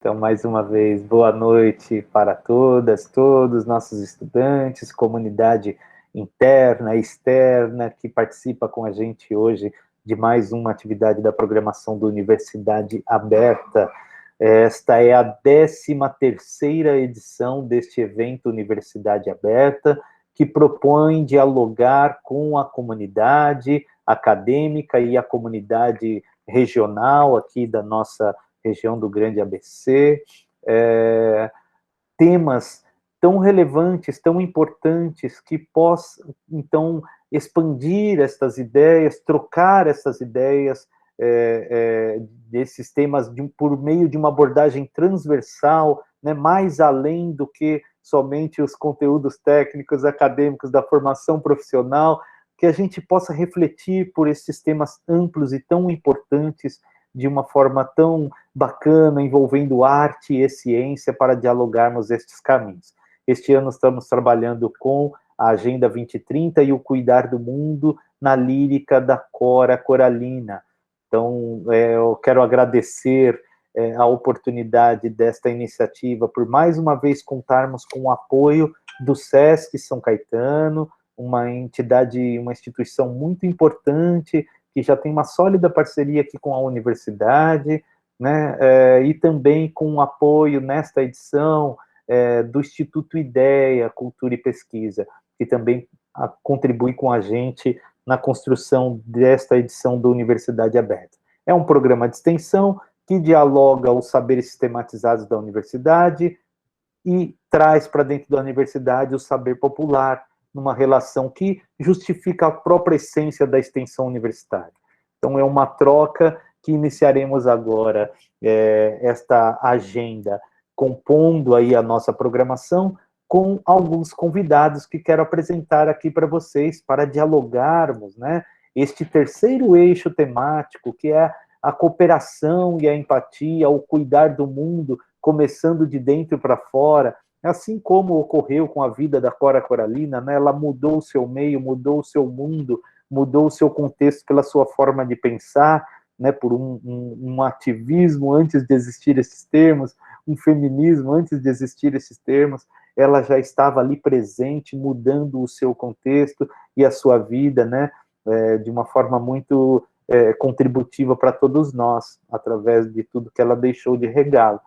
Então, mais uma vez, boa noite para todas, todos, nossos estudantes, comunidade interna e externa que participa com a gente hoje de mais uma atividade da programação da Universidade Aberta. Esta é a 13ª edição deste evento Universidade Aberta, que propõe dialogar com a comunidade acadêmica e a comunidade regional aqui da nossa região do Grande ABC, temas tão relevantes, tão importantes, que possam, então, expandir estas ideias, trocar essas ideias, desses temas por meio de uma abordagem transversal, né, mais além do que somente os conteúdos técnicos, acadêmicos da formação profissional, que a gente possa refletir por esses temas amplos e tão importantes de uma forma tão bacana, envolvendo arte e ciência para dialogarmos estes caminhos. Este ano estamos trabalhando com a Agenda 2030 e o Cuidar do Mundo na lírica da Cora Coralina. Então, eu quero agradecer a oportunidade desta iniciativa, por mais uma vez contarmos com o apoio do SESC São Caetano, uma entidade, uma instituição muito importante, que já tem uma sólida parceria aqui com a universidade, né, e também com o apoio nesta edição do Instituto IDEA, Cultura e Pesquisa, que também contribui com a gente na construção desta edição da Universidade Aberta. É um programa de extensão que dialoga os saberes sistematizados da universidade e traz para dentro da universidade o saber popular, numa relação que justifica a própria essência da extensão universitária. Então, é uma troca que iniciaremos agora, esta agenda, compondo aí a nossa programação, com alguns convidados que quero apresentar aqui para vocês, para dialogarmos, né, este terceiro eixo temático, que é a cooperação e a empatia, o cuidar do mundo, começando de dentro para fora, assim como ocorreu com a vida da Cora Coralina, né, ela mudou o seu meio, mudou o seu mundo, mudou o seu contexto pela sua forma de pensar, né, por um ativismo antes de existir esses termos, um feminismo antes de existir esses termos, ela já estava ali presente, mudando o seu contexto e a sua vida, né, de uma forma muito contributiva para todos nós, através de tudo que ela deixou de regalo.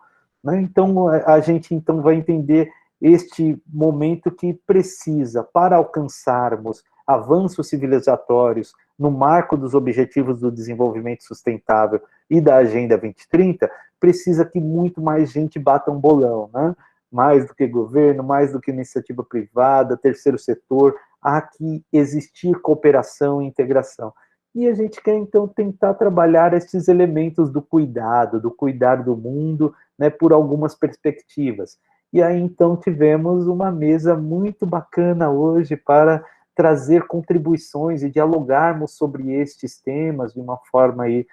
Né? Então, a gente então vai entender este momento que precisa, para alcançarmos avanços civilizatórios no marco dos Objetivos do Desenvolvimento Sustentável e da Agenda 2030, precisa que muito mais gente bata um bolão, né? Mais do que governo, mais do que iniciativa privada, terceiro setor, há que existir cooperação e integração. E a gente quer, então, tentar trabalhar esses elementos do cuidar do mundo, né, por algumas perspectivas. E aí, então, tivemos uma mesa muito bacana hoje para trazer contribuições e dialogarmos sobre estes temas de uma forma aí,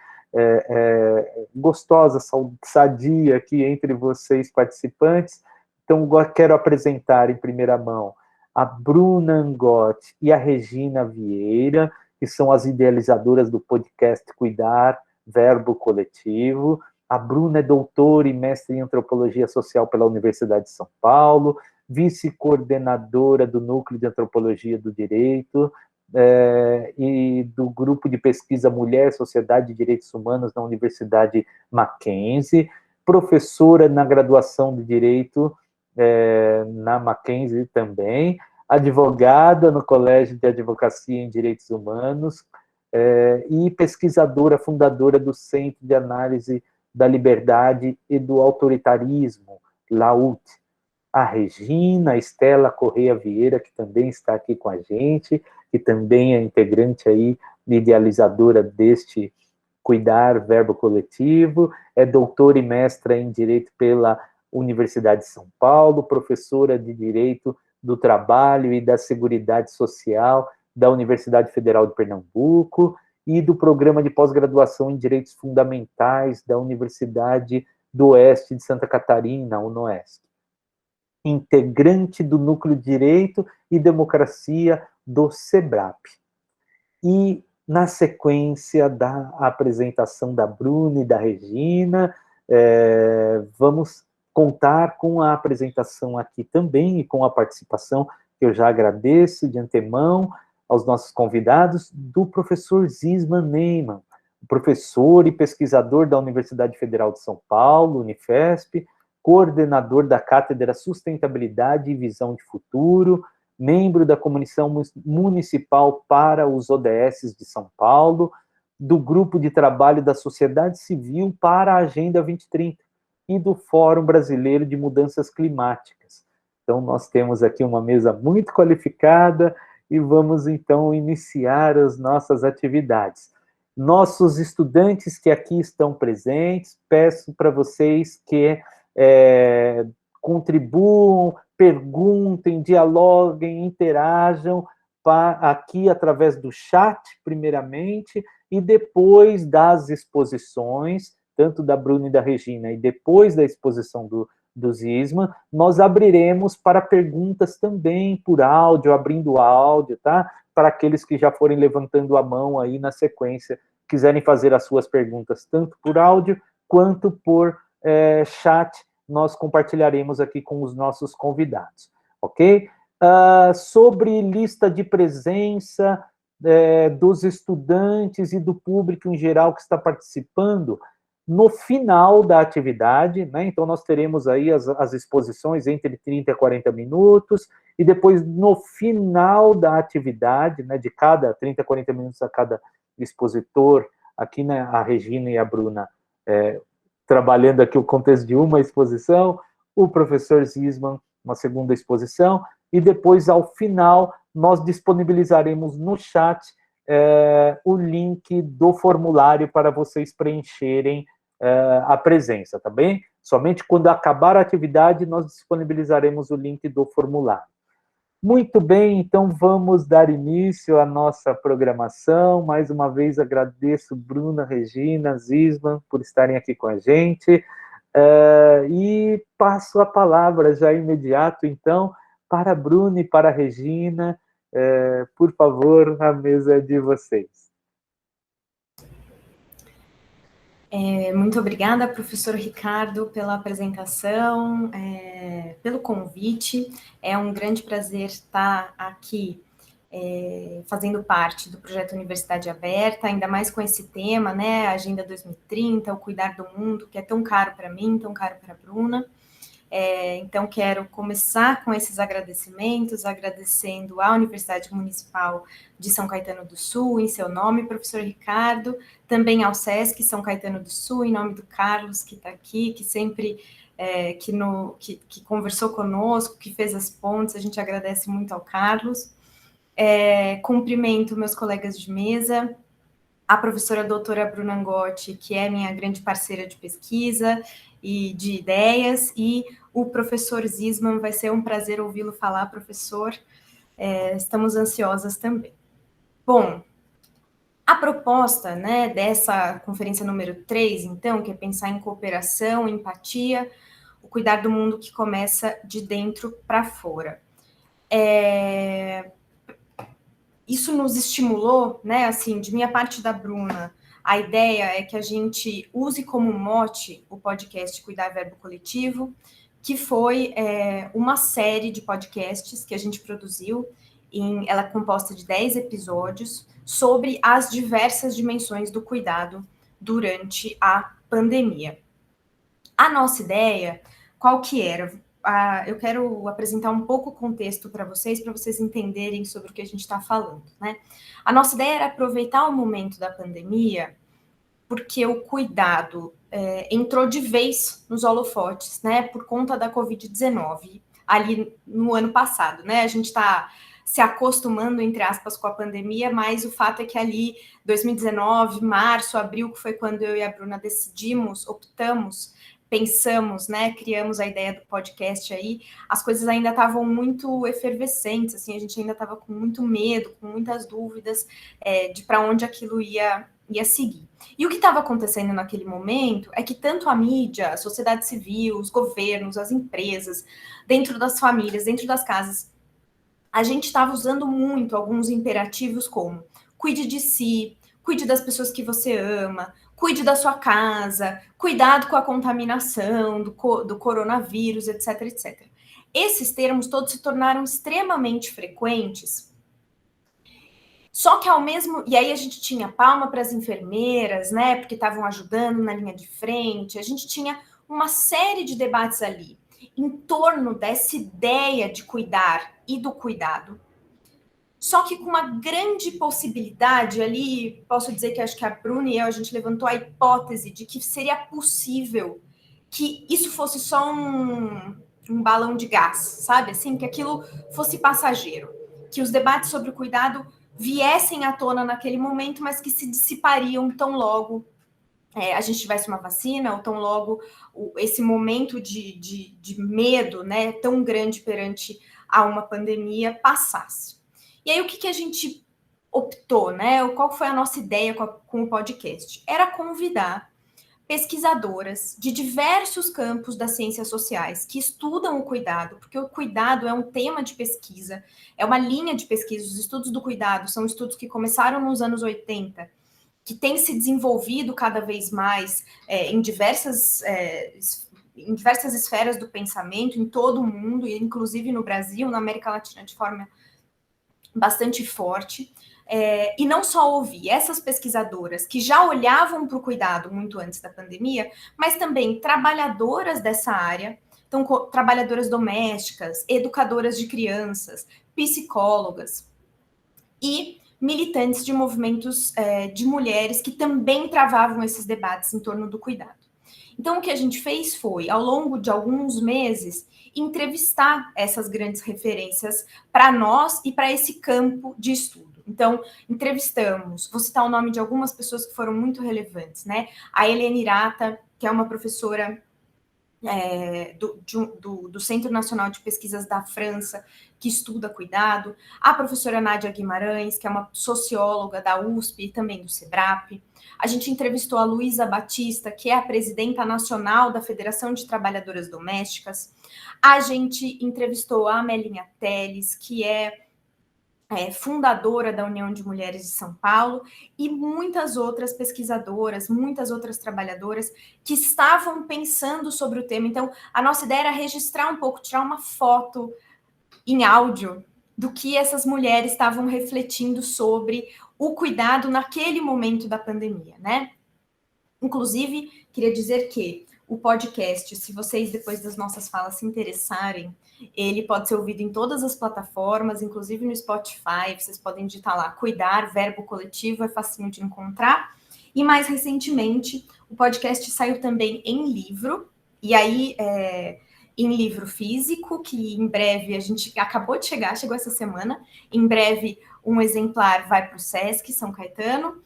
gostosa, sadia aqui entre vocês participantes. Então, quero apresentar em primeira mão a Bruna Angotti e a Regina Vieira, que são as idealizadoras do podcast Cuidar, Verbo Coletivo. A Bruna é doutora e mestre em Antropologia Social pela Universidade de São Paulo, vice-coordenadora do Núcleo de Antropologia do Direito e do Grupo de Pesquisa Mulher, Sociedade e Direitos Humanos na Universidade Mackenzie, professora na graduação de Direito na Mackenzie também, advogada no Colégio de Advocacia em Direitos Humanos e pesquisadora fundadora do Centro de Análise da Liberdade e do Autoritarismo, LAUT. A Regina Estela Correia Vieira, que também está aqui com a gente, que também é integrante aí, idealizadora deste Cuidar, Verbo Coletivo, é doutora e mestra em Direito pela Universidade de São Paulo, professora de Direito do Trabalho e da Seguridade Social da Universidade Federal de Pernambuco e do Programa de Pós-Graduação em Direitos Fundamentais da Universidade do Oeste de Santa Catarina, UNOESC. Integrante do Núcleo de Direito e Democracia do SEBRAP. E, na sequência da apresentação da Bruna e da Regina, Vamos contar com a apresentação aqui também e com a participação, que eu já agradeço de antemão aos nossos convidados, do professor Zisman Neyman, professor e pesquisador da Universidade Federal de São Paulo, Unifesp, coordenador da Cátedra Sustentabilidade e Visão de Futuro, membro da Comissão Municipal para os ODS de São Paulo, do Grupo de Trabalho da Sociedade Civil para a Agenda 2030 e do Fórum Brasileiro de Mudanças Climáticas. Então, nós temos aqui uma mesa muito qualificada e vamos, então, iniciar as nossas atividades. Nossos estudantes que aqui estão presentes, peço para vocês que contribuam, perguntem, dialoguem, interajam aqui através do chat, primeiramente, e depois das exposições, tanto da Bruna e da Regina, e depois da exposição do Zisman, nós abriremos para perguntas também por áudio, abrindo áudio, tá? Para aqueles que já forem levantando a mão aí na sequência, quiserem fazer as suas perguntas, tanto por áudio quanto por chat, nós compartilharemos aqui com os nossos convidados, ok? Sobre lista de presença dos estudantes e do público em geral que está participando, no final da atividade, né? Então nós teremos aí as exposições entre 30 e 40 minutos, e depois no final da atividade, né, de cada 30 a 40 minutos a cada expositor, aqui, né, a Regina e a Bruna trabalhando aqui o contexto de uma exposição, o professor Zisman, uma segunda exposição, e depois, ao final, nós disponibilizaremos no chat o link do formulário para vocês preencherem a presença, tá bem? Somente quando acabar a atividade, nós disponibilizaremos o link do formulário. Muito bem, então vamos dar início à nossa programação. Mais uma vez agradeço Bruna, Regina, Zisman por estarem aqui com a gente. E passo a palavra já imediato, então, para a Bruna e para a Regina. Por favor, a mesa é de vocês. Muito obrigada, professor Ricardo, pela apresentação, pelo convite. É um grande prazer estar aqui fazendo parte do projeto Universidade Aberta, ainda mais com esse tema, né, Agenda 2030, o cuidar do mundo, que é tão caro para mim, tão caro para a Bruna. Então, quero começar com esses agradecimentos, agradecendo à Universidade Municipal de São Caetano do Sul, em seu nome, professor Ricardo, também ao SESC São Caetano do Sul, em nome do Carlos, que está aqui, que sempre que conversou conosco, que fez as pontes, a gente agradece muito ao Carlos. Cumprimento meus colegas de mesa, a professora doutora Bruna Angotti, que é minha grande parceira de pesquisa e de ideias, e o professor Zisman, vai ser um prazer ouvi-lo falar, professor. Estamos ansiosas também. Bom, a proposta, né, dessa conferência número 3, então, que é pensar em cooperação, empatia, o cuidar do mundo que começa de dentro para fora. Isso nos estimulou, né, assim, de minha parte da Bruna, a ideia é que a gente use como mote o podcast Cuidar Verbo Coletivo, que foi uma série de podcasts que a gente produziu, ela é composta de 10 episódios, sobre as diversas dimensões do cuidado durante a pandemia. A nossa ideia, qual que era? Eu quero apresentar um pouco o contexto para vocês entenderem sobre o que a gente está falando, né? A nossa ideia era aproveitar o momento da pandemia, porque o cuidado entrou de vez nos holofotes, né? Por conta da Covid-19, ali no ano passado, né? A gente está se acostumando, entre aspas, com a pandemia, mas o fato é que ali, 2019, março, abril, que foi quando eu e a Bruna optamos, pensamos, né, criamos a ideia do podcast aí, as coisas ainda estavam muito efervescentes, assim, a gente ainda estava com muito medo, com muitas dúvidas de para onde aquilo ia seguir. E o que estava acontecendo naquele momento é que tanto a mídia, a sociedade civil, os governos, as empresas, dentro das famílias, dentro das casas, a gente estava usando muito alguns imperativos como cuide de si, cuide das pessoas que você ama, cuide da sua casa, cuidado com a contaminação do coronavírus, etc, etc. Esses termos todos se tornaram extremamente frequentes. Só que ao mesmo... E aí a gente tinha palma para as enfermeiras, né? Porque estavam ajudando na linha de frente. A gente tinha uma série de debates ali em torno dessa ideia de cuidar e do cuidado. Só que com uma grande possibilidade ali, posso dizer que acho que a Bruna e eu, a gente levantou a hipótese de que seria possível que isso fosse só um balão de gás, sabe? Assim, que aquilo fosse passageiro. Que os debates sobre o cuidado viessem à tona naquele momento, mas que se dissipariam tão logo a gente tivesse uma vacina, ou tão logo esse momento de medo, né, tão grande perante a uma pandemia passasse. E aí, o que a gente optou, né? Qual foi a nossa ideia com o podcast? Era convidar pesquisadoras de diversos campos das ciências sociais que estudam o cuidado, porque o cuidado é um tema de pesquisa, é uma linha de pesquisa. Os estudos do cuidado são estudos que começaram nos anos 80, que têm se desenvolvido cada vez mais em diversas esferas do pensamento, em todo o mundo, inclusive no Brasil, na América Latina, de forma bastante forte. E não só ouvir essas pesquisadoras que já olhavam para o cuidado muito antes da pandemia, mas também trabalhadoras dessa área, então trabalhadoras domésticas, educadoras de crianças, psicólogas e militantes de movimentos de mulheres que também travavam esses debates em torno do cuidado. Então, o que a gente fez foi, ao longo de alguns meses, entrevistar essas grandes referências para nós e para esse campo de estudo. Então, entrevistamos, vou citar o nome de algumas pessoas que foram muito relevantes, né? A Helena Hirata, que é uma professora do Centro Nacional de Pesquisas da França, que estuda cuidado, a professora Nádia Guimarães, que é uma socióloga da USP e também do SEBRAP. A gente entrevistou a Luísa Batista, que é a presidenta nacional da Federação de Trabalhadoras Domésticas. A gente entrevistou a Amelinha Teles, que é fundadora da União de Mulheres de São Paulo, e muitas outras pesquisadoras, muitas outras trabalhadoras que estavam pensando sobre o tema. Então, a nossa ideia era registrar um pouco, tirar uma foto em áudio do que essas mulheres estavam refletindo sobre o cuidado naquele momento da pandemia, né? Inclusive, queria dizer que o podcast, se vocês depois das nossas falas se interessarem, ele pode ser ouvido em todas as plataformas, inclusive no Spotify. Vocês podem digitar lá, cuidar, verbo coletivo, é facinho de encontrar. E mais recentemente, o podcast saiu também em livro, e aí em livro físico, que em breve a gente acabou de chegar, chegou essa semana. Em breve, um exemplar vai para o Sesc São Caetano.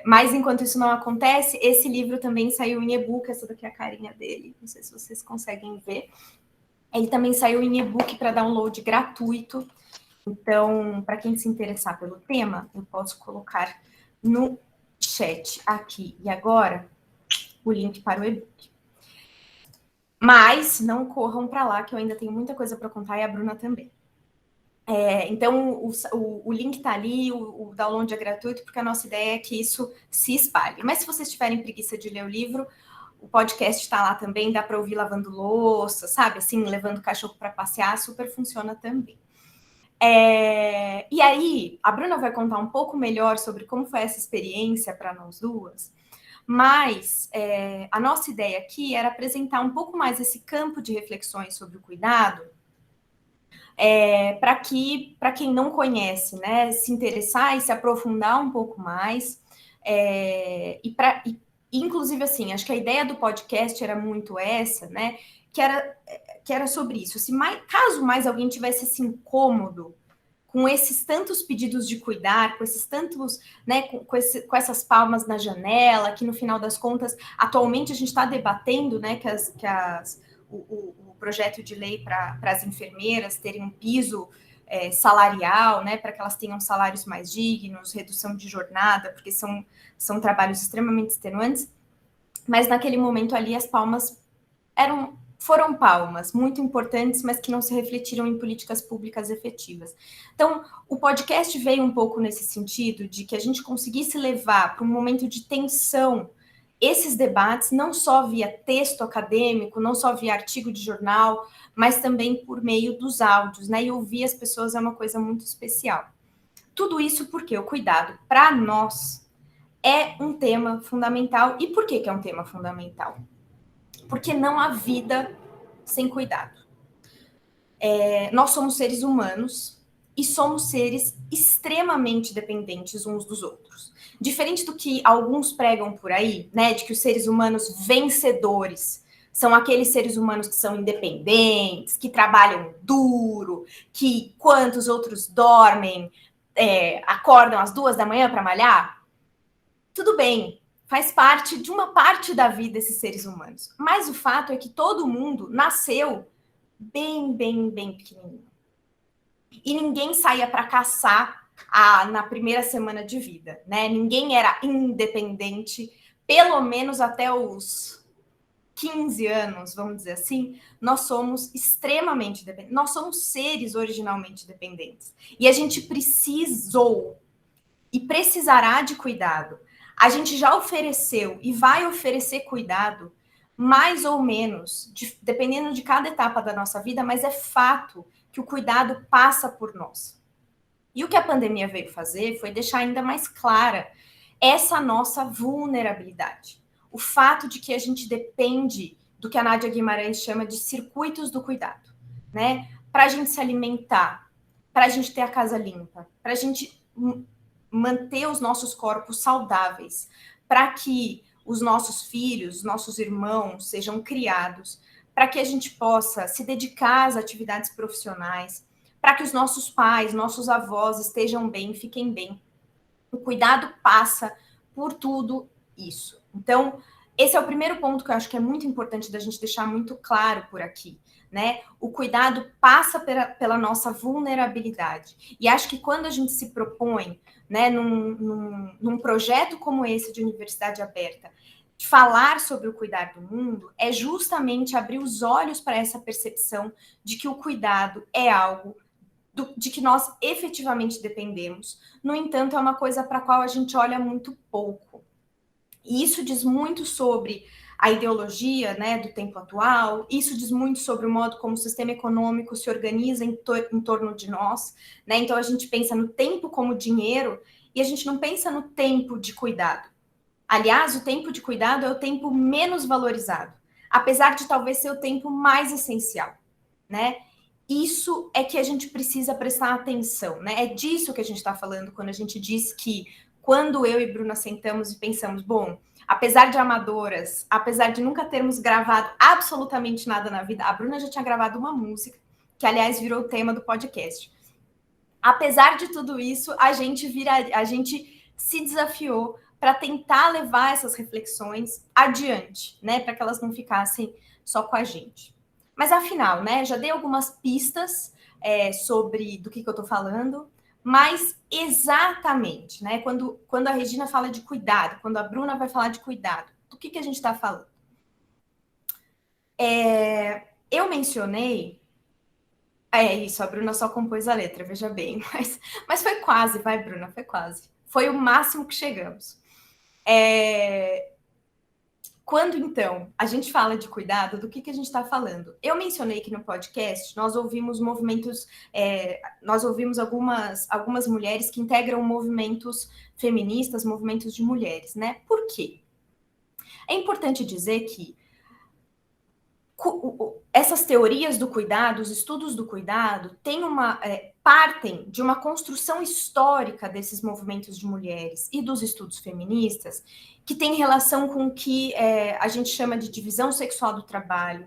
Mas enquanto isso não acontece, esse livro também saiu em e-book. Essa daqui é a carinha dele, não sei se vocês conseguem ver. Ele também saiu em e-book para download gratuito. Então, para quem se interessar pelo tema, eu posso colocar no chat aqui e agora o link para o e-book. Mas não corram para lá, que eu ainda tenho muita coisa para contar, e a Bruna também. Então, o link está ali, o download é gratuito, porque a nossa ideia é que isso se espalhe. Mas se vocês tiverem preguiça de ler o livro, o podcast está lá também, dá para ouvir lavando louça, sabe? Assim, levando o cachorro para passear, super funciona também. E aí, a Bruna vai contar um pouco melhor sobre como foi essa experiência para nós duas, mas a nossa ideia aqui era apresentar um pouco mais esse campo de reflexões sobre o cuidado, para quem não conhece, né, se interessar e se aprofundar um pouco mais, inclusive, assim, acho que a ideia do podcast era muito essa, né, que era sobre isso. Caso mais alguém tivesse esse incômodo com esses tantos pedidos de cuidar, com esses tantos, né, com essas palmas na janela, que no final das contas, atualmente a gente está debatendo, né, que o projeto de lei para as enfermeiras terem um piso salarial, né, para que elas tenham salários mais dignos, redução de jornada, porque são trabalhos extremamente extenuantes, mas naquele momento ali as palmas eram foram palmas muito importantes, mas que não se refletiram em políticas públicas efetivas. Então, o podcast veio um pouco nesse sentido de que a gente conseguisse levar para um momento de tensão esses debates, não só via texto acadêmico, não só via artigo de jornal, mas também por meio dos áudios, né? E ouvir as pessoas é uma coisa muito especial. Tudo isso porque o cuidado, para nós, é um tema fundamental. E por que é um tema fundamental? Porque não há vida sem cuidado. Nós somos seres humanos e somos seres extremamente dependentes uns dos outros. Diferente do que alguns pregam por aí, né, de que os seres humanos vencedores são aqueles seres humanos que são independentes, que trabalham duro, que quando os outros dormem, acordam às 2 da manhã para malhar. Tudo bem, faz parte de uma parte da vida desses seres humanos. Mas o fato é que todo mundo nasceu bem pequenininho. E ninguém saía para caçar na primeira semana de vida, né? Ninguém era independente, pelo menos até os 15 anos, vamos dizer assim. Nós somos extremamente dependentes. Nós somos seres originalmente dependentes. E a gente precisou e precisará de cuidado. A gente já ofereceu e vai oferecer cuidado, mais ou menos, dependendo de cada etapa da nossa vida, mas é fato que o cuidado passa por nós. E o que a pandemia veio fazer foi deixar ainda mais clara essa nossa vulnerabilidade. O fato de que a gente depende do que a Nádia Guimarães chama de circuitos do cuidado, né? Para a gente se alimentar, para a gente ter a casa limpa, para a gente manter os nossos corpos saudáveis, para que os nossos filhos, nossos irmãos sejam criados, para que a gente possa se dedicar às atividades profissionais, para que os nossos pais, nossos avós estejam bem, fiquem bem. O cuidado passa por tudo isso. Então, esse é o primeiro ponto que eu acho que é muito importante da gente deixar muito claro por aqui, né? O cuidado passa pela nossa vulnerabilidade. E acho que quando a gente se propõe, né, num projeto como esse de Universidade Aberta, falar sobre o cuidar do mundo, é justamente abrir os olhos para essa percepção de que o cuidado é algo de que nós efetivamente dependemos. No entanto, é uma coisa para a qual a gente olha muito pouco. E isso diz muito sobre a ideologia, né, do tempo atual, isso diz muito sobre o modo como o sistema econômico se organiza em torno de nós, né? Então a gente pensa no tempo como dinheiro e a gente não pensa no tempo de cuidado. Aliás, o tempo de cuidado é o tempo menos valorizado, apesar de talvez ser o tempo mais essencial, né? Isso é que a gente precisa prestar atenção, né? É disso que a gente está falando quando a gente diz que quando eu e Bruna sentamos e pensamos, bom, apesar de amadoras, apesar de nunca termos gravado absolutamente nada na vida, a Bruna já tinha gravado uma música, que aliás virou o tema do podcast. Apesar de tudo isso, a gente se desafiou para tentar levar essas reflexões adiante, né? Para que elas não ficassem só com a gente. Mas afinal, né? Já dei algumas pistas sobre do que eu estou falando, mas exatamente, né? Quando a Regina fala de cuidado, quando a Bruna vai falar de cuidado, do que a gente está falando? Eu mencionei. É isso, a Bruna só compôs a letra, veja bem. Mas foi quase, vai, Bruna, foi quase. Foi o máximo que chegamos. Quando, então, a gente fala de cuidado, do que a gente está falando? Eu mencionei que no podcast nós ouvimos movimentos, nós ouvimos algumas mulheres que integram movimentos feministas, movimentos de mulheres, né? Por quê? É importante dizer que essas teorias do cuidado, os estudos do cuidado, partem de uma construção histórica desses movimentos de mulheres e dos estudos feministas, que tem relação com o que a gente chama de divisão sexual do trabalho,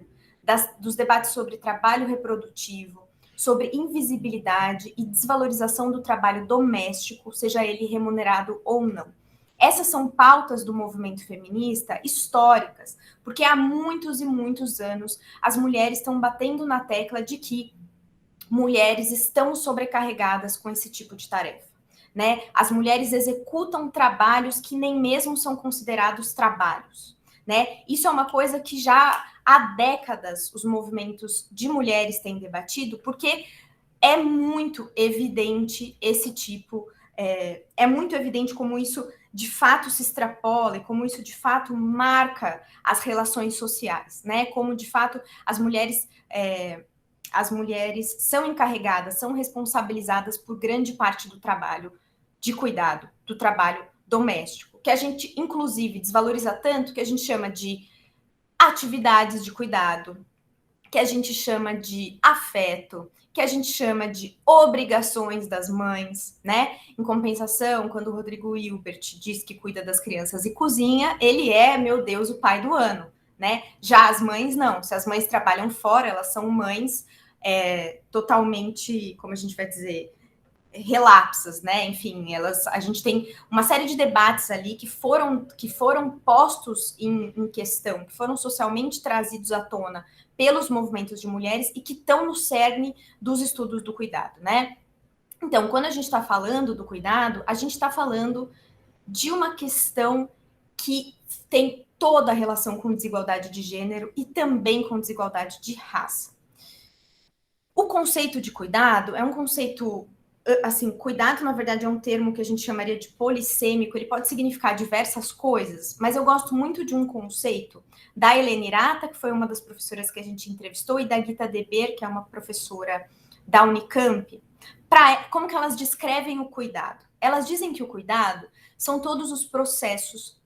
dos debates sobre trabalho reprodutivo, sobre invisibilidade e desvalorização do trabalho doméstico, seja ele remunerado ou não. Essas são pautas do movimento feminista históricas, porque há muitos e muitos anos as mulheres estão batendo na tecla de que mulheres estão sobrecarregadas com esse tipo de tarefa, né? As mulheres executam trabalhos que nem mesmo são considerados trabalhos, né? Isso é uma coisa que já há décadas os movimentos de mulheres têm debatido, porque é muito evidente esse tipo, é muito evidente como isso de fato se extrapola e como isso de fato marca as relações sociais, né? Como de fato as mulheres são encarregadas, são responsabilizadas por grande parte do trabalho de cuidado, do trabalho doméstico, que a gente inclusive desvaloriza tanto que a gente chama de atividades de cuidado, que a gente chama de afeto, que a gente chama de obrigações das mães, né? Em compensação, quando o Rodrigo Hilbert diz que cuida das crianças e cozinha, ele é, meu Deus, o pai do ano, né? Já as mães não. Se as mães trabalham fora, elas são mães totalmente, como a gente vai dizer, relapsas, né? Enfim, a gente tem uma série de debates ali que foram postos em questão, que foram socialmente trazidos à tona pelos movimentos de mulheres e que estão no cerne dos estudos do cuidado, né? Então, quando a gente está falando do cuidado, a gente está falando de uma questão que tem toda a relação com desigualdade de gênero e também com desigualdade de raça. O conceito de cuidado é um conceito, assim, cuidado, na verdade, é um termo que a gente chamaria de polissêmico, ele pode significar diversas coisas, mas eu gosto muito de um conceito da Helena Irata, que foi uma das professoras que a gente entrevistou, e da Gita Deber, que é uma professora da Unicamp, como que elas descrevem o cuidado. Elas dizem que o cuidado são todos os processos,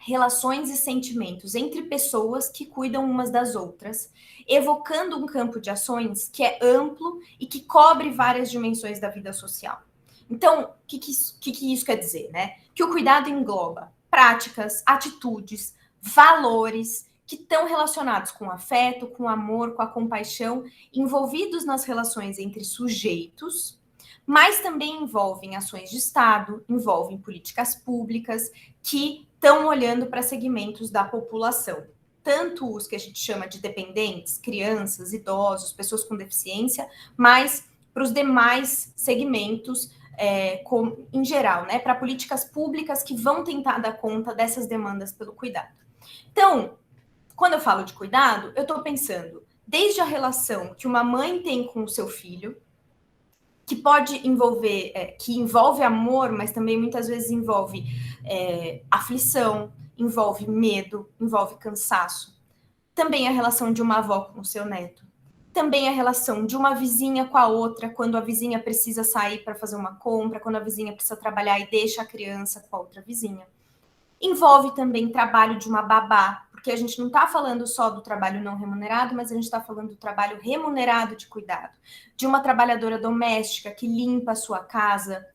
relações e sentimentos entre pessoas que cuidam umas das outras, evocando um campo de ações que é amplo e que cobre várias dimensões da vida social. Então, o que isso quer dizer, né? Que o cuidado engloba práticas, atitudes, valores que estão relacionados com o afeto, com o amor, com a compaixão, envolvidos nas relações entre sujeitos, mas também envolvem ações de Estado, envolvem políticas públicas que estão olhando para segmentos da população, tanto os que a gente chama de dependentes, crianças, idosos, pessoas com deficiência, mas para os demais segmentos em geral, né, para políticas públicas que vão tentar dar conta dessas demandas pelo cuidado. Então, quando eu falo de cuidado, eu estou pensando desde a relação que uma mãe tem com o seu filho, que pode envolver, que envolve amor, mas também muitas vezes envolve aflição, envolve medo, envolve cansaço. Também a relação de uma avó com o seu neto. Também a relação de uma vizinha com a outra, quando a vizinha precisa sair para fazer uma compra, quando a vizinha precisa trabalhar e deixa a criança com a outra vizinha. Envolve também trabalho de uma babá, porque a gente não está falando só do trabalho não remunerado, mas a gente está falando do trabalho remunerado de cuidado, de uma trabalhadora doméstica que limpa a sua casa,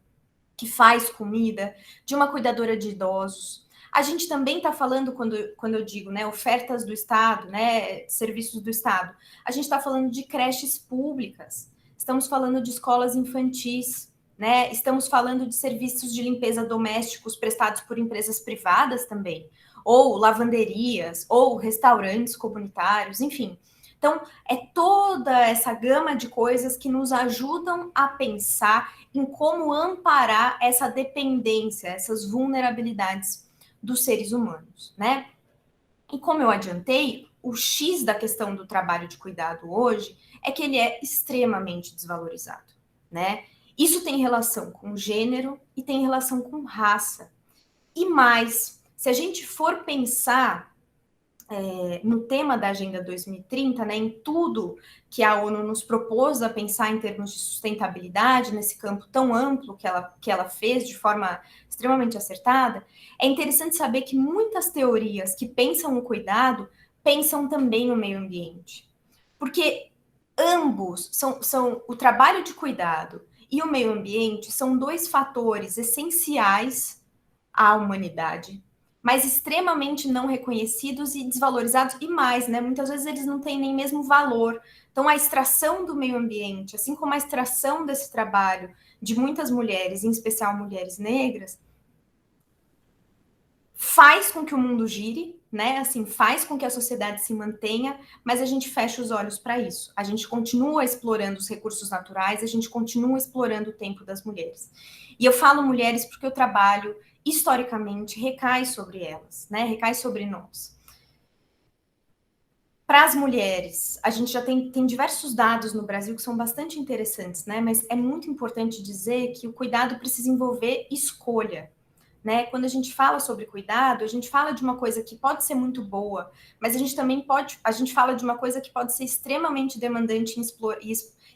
que faz comida, de uma cuidadora de idosos. A gente também está falando, quando eu digo, né, ofertas do Estado, né, serviços do Estado, a gente está falando de creches públicas, estamos falando de escolas infantis, né, estamos falando de serviços de limpeza domésticos prestados por empresas privadas também, ou lavanderias, ou restaurantes comunitários, enfim. Então, é toda essa gama de coisas que nos ajudam a pensar em como amparar essa dependência, essas vulnerabilidades dos seres humanos, né? E como eu adiantei, o X da questão do trabalho de cuidado hoje é que ele é extremamente desvalorizado, né? Isso tem relação com gênero e tem relação com raça. E mais, se a gente for pensar no tema da Agenda 2030, né, em tudo que a ONU nos propôs a pensar em termos de sustentabilidade, nesse campo tão amplo que ela fez de forma extremamente acertada, é interessante saber que muitas teorias que pensam o cuidado pensam também no meio ambiente. Porque ambos são o trabalho de cuidado e o meio ambiente são dois fatores essenciais à humanidade, mas extremamente não reconhecidos e desvalorizados, e mais, né? Muitas vezes eles não têm nem mesmo valor. Então, a extração do meio ambiente, assim como a extração desse trabalho de muitas mulheres, em especial mulheres negras, faz com que o mundo gire, né? Assim, faz com que a sociedade se mantenha, mas a gente fecha os olhos para isso. A gente continua explorando os recursos naturais, a gente continua explorando o tempo das mulheres. E eu falo mulheres porque eu trabalho historicamente recai sobre elas, né? Recai sobre nós. Para as mulheres, a gente já tem diversos dados no Brasil que são bastante interessantes, né? Mas é muito importante dizer que o cuidado precisa envolver escolha, né? Quando a gente fala sobre cuidado, a gente fala de uma coisa que pode ser muito boa, mas a gente também a gente fala de uma coisa que pode ser extremamente demandante e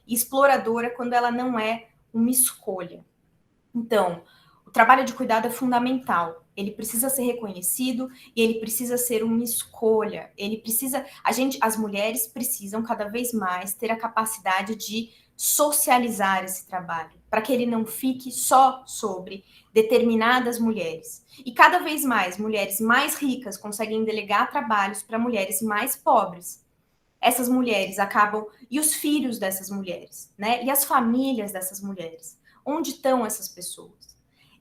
exploradora quando ela não é uma escolha. Então, o trabalho de cuidado é fundamental. Ele precisa ser reconhecido e ele precisa ser uma escolha. As mulheres precisam cada vez mais ter a capacidade de socializar esse trabalho, para que ele não fique só sobre determinadas mulheres. E cada vez mais, mulheres mais ricas conseguem delegar trabalhos para mulheres mais pobres. Essas mulheres acabam, e os filhos dessas mulheres, né? E as famílias dessas mulheres. Onde estão essas pessoas?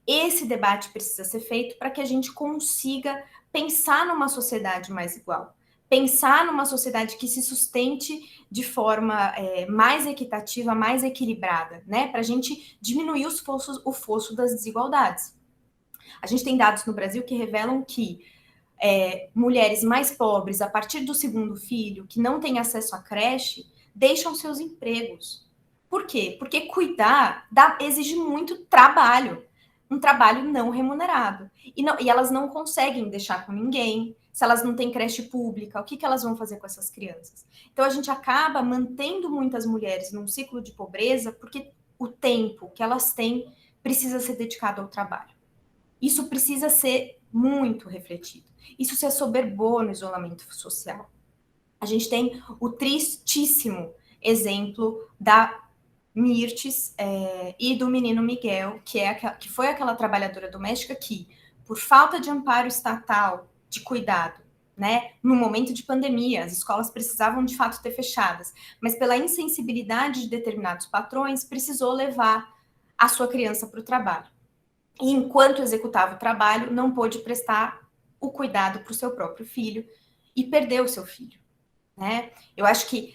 Esse debate precisa ser feito para que a gente consiga pensar numa sociedade mais igual, pensar numa sociedade que se sustente de forma mais equitativa, mais equilibrada, né? Para a gente diminuir o fosso das desigualdades. A gente tem dados no Brasil que revelam que mulheres mais pobres, a partir do segundo filho, que não têm acesso à creche, deixam seus empregos. Por quê? Porque cuidar exige muito trabalho, um trabalho não remunerado. E elas não conseguem deixar com ninguém. Se elas não têm creche pública, o que elas vão fazer com essas crianças? Então, a gente acaba mantendo muitas mulheres num ciclo de pobreza porque o tempo que elas têm precisa ser dedicado ao trabalho. Isso precisa ser muito refletido. Isso se assoberbou no isolamento social. A gente tem o tristíssimo exemplo da Mirtes e do menino Miguel, que foi aquela trabalhadora doméstica que, por falta de amparo estatal, de cuidado, né, no momento de pandemia, as escolas precisavam de fato ter fechadas, mas pela insensibilidade de determinados patrões, precisou levar a sua criança para o trabalho. E enquanto executava o trabalho, não pôde prestar o cuidado para o seu próprio filho e perdeu o seu filho, né? Eu acho que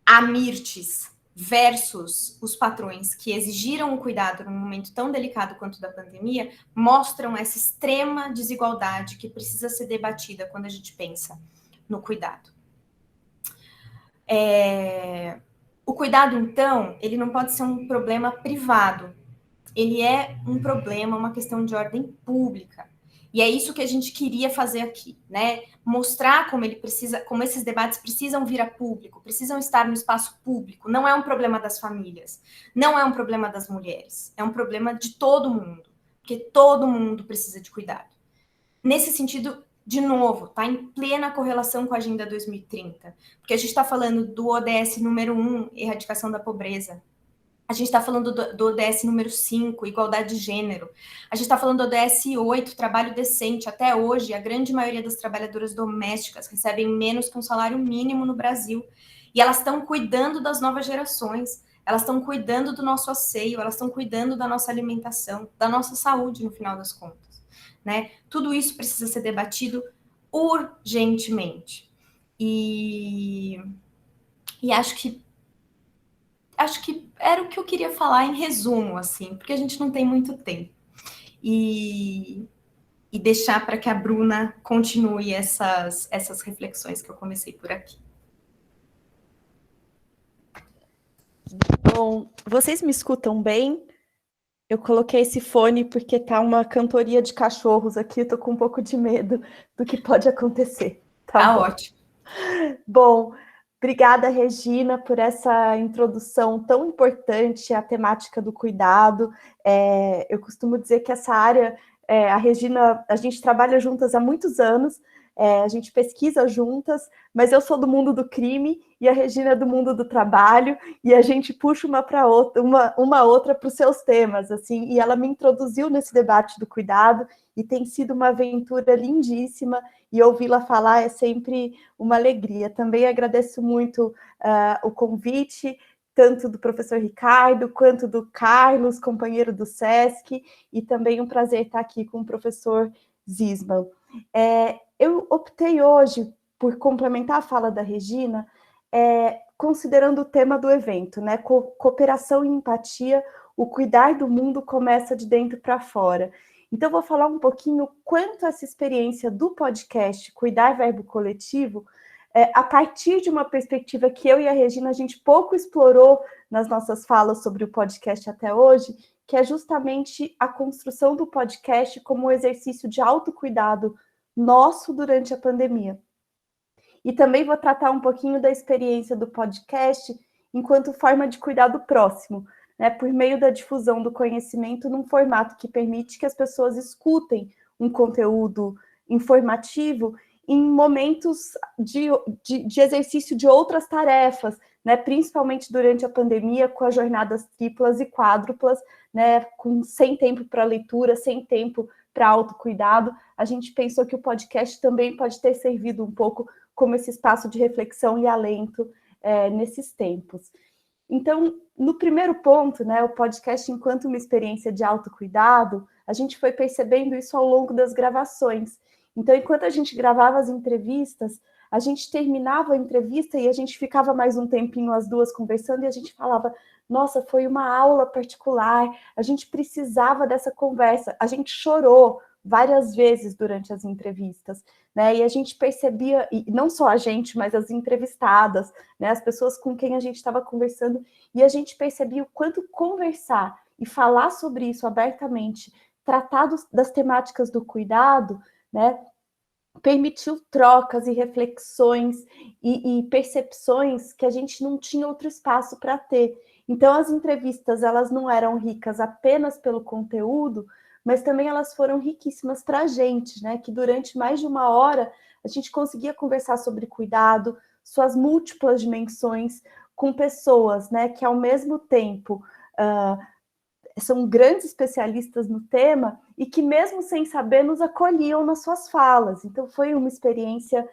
a Mirtes versus os patrões que exigiram o cuidado num momento tão delicado quanto o da pandemia mostram essa extrema desigualdade que precisa ser debatida quando a gente pensa no cuidado. O cuidado, então, ele não pode ser um problema privado. Ele é um problema, uma questão de ordem pública. E é isso que a gente queria fazer aqui, né? Mostrar como esses debates precisam vir a público, precisam estar no espaço público. Não é um problema das famílias, não é um problema das mulheres, é um problema de todo mundo, porque todo mundo precisa de cuidado. Nesse sentido, de novo, está em plena correlação com a Agenda 2030, porque a gente está falando do ODS número 1, erradicação da pobreza. A gente está falando do ODS número 5, igualdade de gênero. A gente está falando do ODS 8, trabalho decente. Até hoje, a grande maioria das trabalhadoras domésticas recebem menos que um salário mínimo no Brasil. E elas estão cuidando das novas gerações, elas estão cuidando do nosso asseio, elas estão cuidando da nossa alimentação, da nossa saúde, no final das contas, né? Tudo isso precisa ser debatido urgentemente. E acho que era o que eu queria falar em resumo, assim, porque a gente não tem muito tempo. E deixar para que a Bruna continue essas reflexões que eu comecei por aqui. Bom, vocês me escutam bem? Eu coloquei esse fone porque tá uma cantoria de cachorros aqui, eu tô com um pouco de medo do que pode acontecer. Tá ótimo. Bom, obrigada, Regina, por essa introdução tão importante à temática do cuidado. Eu costumo dizer que essa área, a Regina, a gente trabalha juntas há muitos anos, a gente pesquisa juntas, mas eu sou do mundo do crime e a Regina é do mundo do trabalho, e a gente puxa uma para outra, uma outra para os seus temas, assim, e ela me introduziu nesse debate do cuidado, e tem sido uma aventura lindíssima, e ouvi-la falar é sempre uma alegria. Também agradeço muito o convite, tanto do professor Ricardo, quanto do Carlos, companheiro do SESC, e também um prazer estar aqui com o professor Zisman. Eu optei hoje por complementar a fala da Regina, considerando o tema do evento, né? Cooperação e empatia, o cuidar do mundo começa de dentro para fora. Então, vou falar um pouquinho quanto essa experiência do podcast Cuidar Verbo Coletivo a partir de uma perspectiva que eu e a Regina, a gente pouco explorou nas nossas falas sobre o podcast até hoje, que é justamente a construção do podcast como um exercício de autocuidado nosso durante a pandemia. E também vou tratar um pouquinho da experiência do podcast enquanto forma de cuidado próximo, né, por meio da difusão do conhecimento num formato que permite que as pessoas escutem um conteúdo informativo em momentos de exercício de outras tarefas, né, principalmente durante a pandemia, com as jornadas triplas e quádruplas, né, sem tempo para leitura, sem tempo para autocuidado. A gente pensou que o podcast também pode ter servido um pouco como esse espaço de reflexão e alento nesses tempos. Então, no primeiro ponto, né, o podcast enquanto uma experiência de autocuidado, a gente foi percebendo isso ao longo das gravações. Então, enquanto a gente gravava as entrevistas, a gente terminava a entrevista e a gente ficava mais um tempinho as duas conversando e a gente falava, nossa, foi uma aula particular, a gente precisava dessa conversa, a gente chorou várias vezes durante as entrevistas, né? E a gente percebia, e não só a gente, mas as entrevistadas, né? As pessoas com quem a gente estava conversando, e a gente percebia o quanto conversar e falar sobre isso abertamente, tratar das temáticas do cuidado, né? Permitiu trocas e reflexões e percepções que a gente não tinha outro espaço para ter. Então, as entrevistas, elas não eram ricas apenas pelo conteúdo, mas também elas foram riquíssimas para a gente, né? Que durante mais de uma hora a gente conseguia conversar sobre cuidado, suas múltiplas dimensões, com pessoas, né? Que ao mesmo tempo são grandes especialistas no tema e que mesmo sem saber nos acolhiam nas suas falas. Então foi uma experiência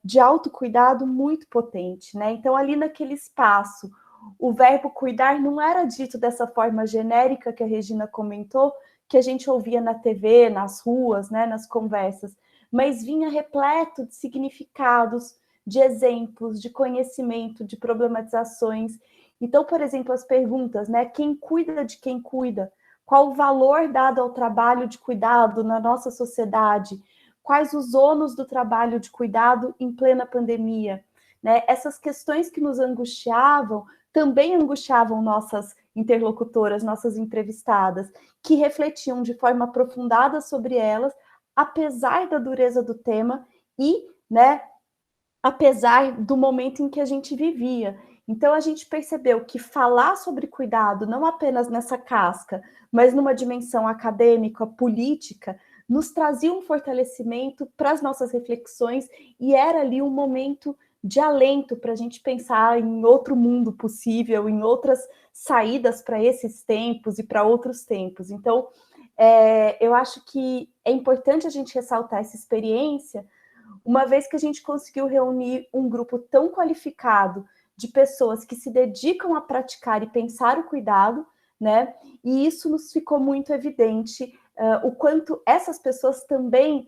de autocuidado muito potente, né? Então ali naquele espaço, o verbo cuidar não era dito dessa forma genérica que a Regina comentou, que a gente ouvia na TV, nas ruas, né, nas conversas, mas vinha repleto de significados, de exemplos, de conhecimento, de problematizações. Então, por exemplo, as perguntas, né, quem cuida de quem cuida? Qual o valor dado ao trabalho de cuidado na nossa sociedade? Quais os ônus do trabalho de cuidado em plena pandemia? Né? Essas questões que nos angustiavam também angustiavam nossas interlocutoras, nossas entrevistadas, que refletiam de forma aprofundada sobre elas, apesar da dureza do tema e, né, apesar do momento em que a gente vivia. Então, a gente percebeu que falar sobre cuidado, não apenas nessa casca, mas numa dimensão acadêmica, política, nos trazia um fortalecimento para as nossas reflexões e era ali um momento de alento para a gente pensar em outro mundo possível, em outras saídas para esses tempos e para outros tempos. Então, eu acho que é importante a gente ressaltar essa experiência, uma vez que a gente conseguiu reunir um grupo tão qualificado de pessoas que se dedicam a praticar e pensar o cuidado, né? E isso nos ficou muito evidente, o quanto essas pessoas também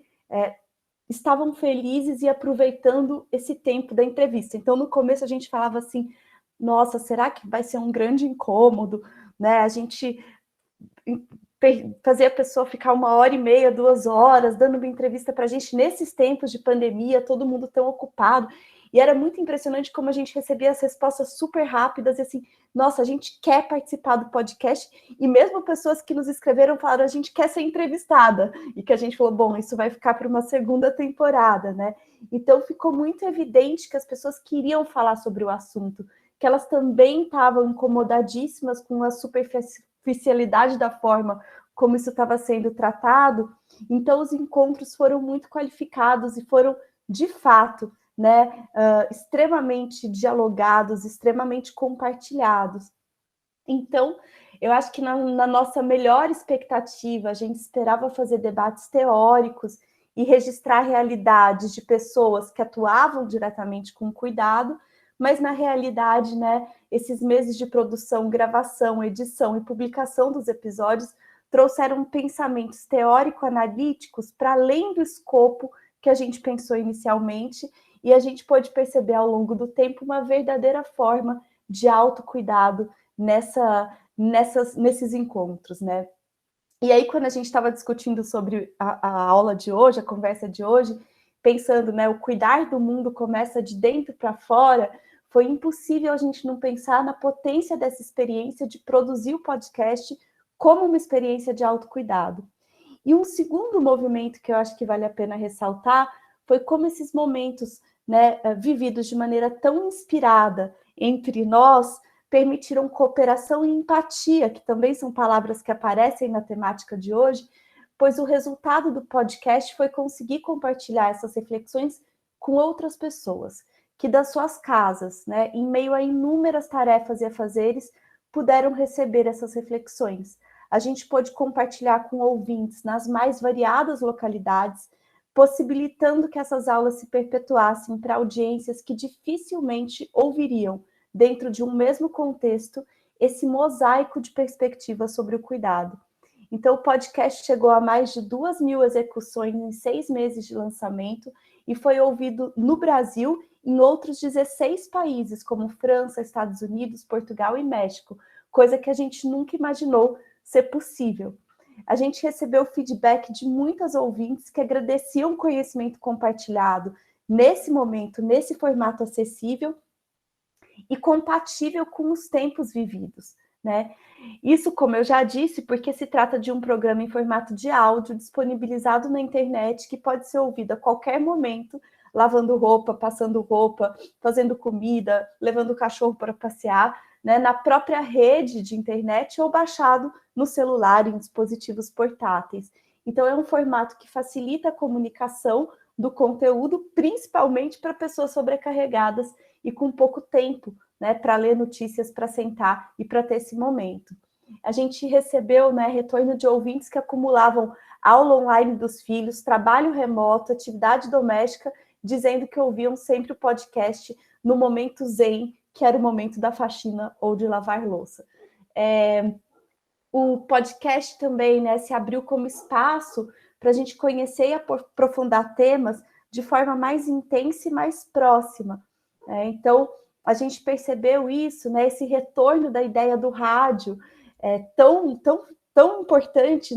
estavam felizes e aproveitando esse tempo da entrevista. Então, no começo a gente falava assim, nossa, será que vai ser um grande incômodo, né? A gente fazer a pessoa ficar 1h30, 2 horas, dando uma entrevista para a gente nesses tempos de pandemia, todo mundo tão ocupado. E era muito impressionante como a gente recebia as respostas super rápidas e assim, nossa, a gente quer participar do podcast. E mesmo pessoas que nos escreveram falaram, a gente quer ser entrevistada. E que a gente falou, bom, isso vai ficar para uma segunda temporada, né? Então ficou muito evidente que as pessoas queriam falar sobre o assunto, que elas também estavam incomodadíssimas com a superficialidade da forma como isso estava sendo tratado. Então os encontros foram muito qualificados e foram, de fato, né, extremamente dialogados, extremamente compartilhados. Então, eu acho que na nossa melhor expectativa, a gente esperava fazer debates teóricos e registrar realidades de pessoas que atuavam diretamente com cuidado, mas na realidade, né, esses meses de produção, gravação, edição e publicação dos episódios trouxeram pensamentos teórico-analíticos para além do escopo que a gente pensou inicialmente, e a gente pôde perceber ao longo do tempo uma verdadeira forma de autocuidado nesses encontros, né? E aí, quando a gente estava discutindo sobre a aula de hoje, a conversa de hoje, pensando, né, o cuidar do mundo começa de dentro para fora, foi impossível a gente não pensar na potência dessa experiência de produzir o podcast como uma experiência de autocuidado. E um segundo movimento que eu acho que vale a pena ressaltar foi como esses momentos, né, vividos de maneira tão inspirada entre nós permitiram cooperação e empatia, que também são palavras que aparecem na temática de hoje, pois o resultado do podcast foi conseguir compartilhar essas reflexões com outras pessoas, que das suas casas, né, em meio a inúmeras tarefas e afazeres, puderam receber essas reflexões. A gente pôde compartilhar com ouvintes nas mais variadas localidades, possibilitando que essas aulas se perpetuassem para audiências que dificilmente ouviriam, dentro de um mesmo contexto, esse mosaico de perspectivas sobre o cuidado. Então, o podcast chegou a mais de 2.000 execuções em 6 meses de lançamento e foi ouvido no Brasil e em outros 16 países, como França, Estados Unidos, Portugal e México, coisa que a gente nunca imaginou ser possível. A gente recebeu feedback de muitas ouvintes que agradeciam o conhecimento compartilhado nesse momento, nesse formato acessível e compatível com os tempos vividos, né? Isso, como eu já disse, porque se trata de um programa em formato de áudio disponibilizado na internet que pode ser ouvido a qualquer momento, lavando roupa, passando roupa, fazendo comida, levando o cachorro para passear, né, na própria rede de internet ou baixado no celular em dispositivos portáteis. Então, é um formato que facilita a comunicação do conteúdo, principalmente para pessoas sobrecarregadas e com pouco tempo, né, para ler notícias, para sentar e para ter esse momento. A gente recebeu, né, retorno de ouvintes que acumulavam aula online dos filhos, trabalho remoto, atividade doméstica, dizendo que ouviam sempre o podcast no momento zen, que era o momento da faxina ou de lavar louça. O podcast também, né, se abriu como espaço para a gente conhecer e aprofundar temas de forma mais intensa e mais próxima. Então, a gente percebeu isso, né, esse retorno da ideia do rádio, tão importante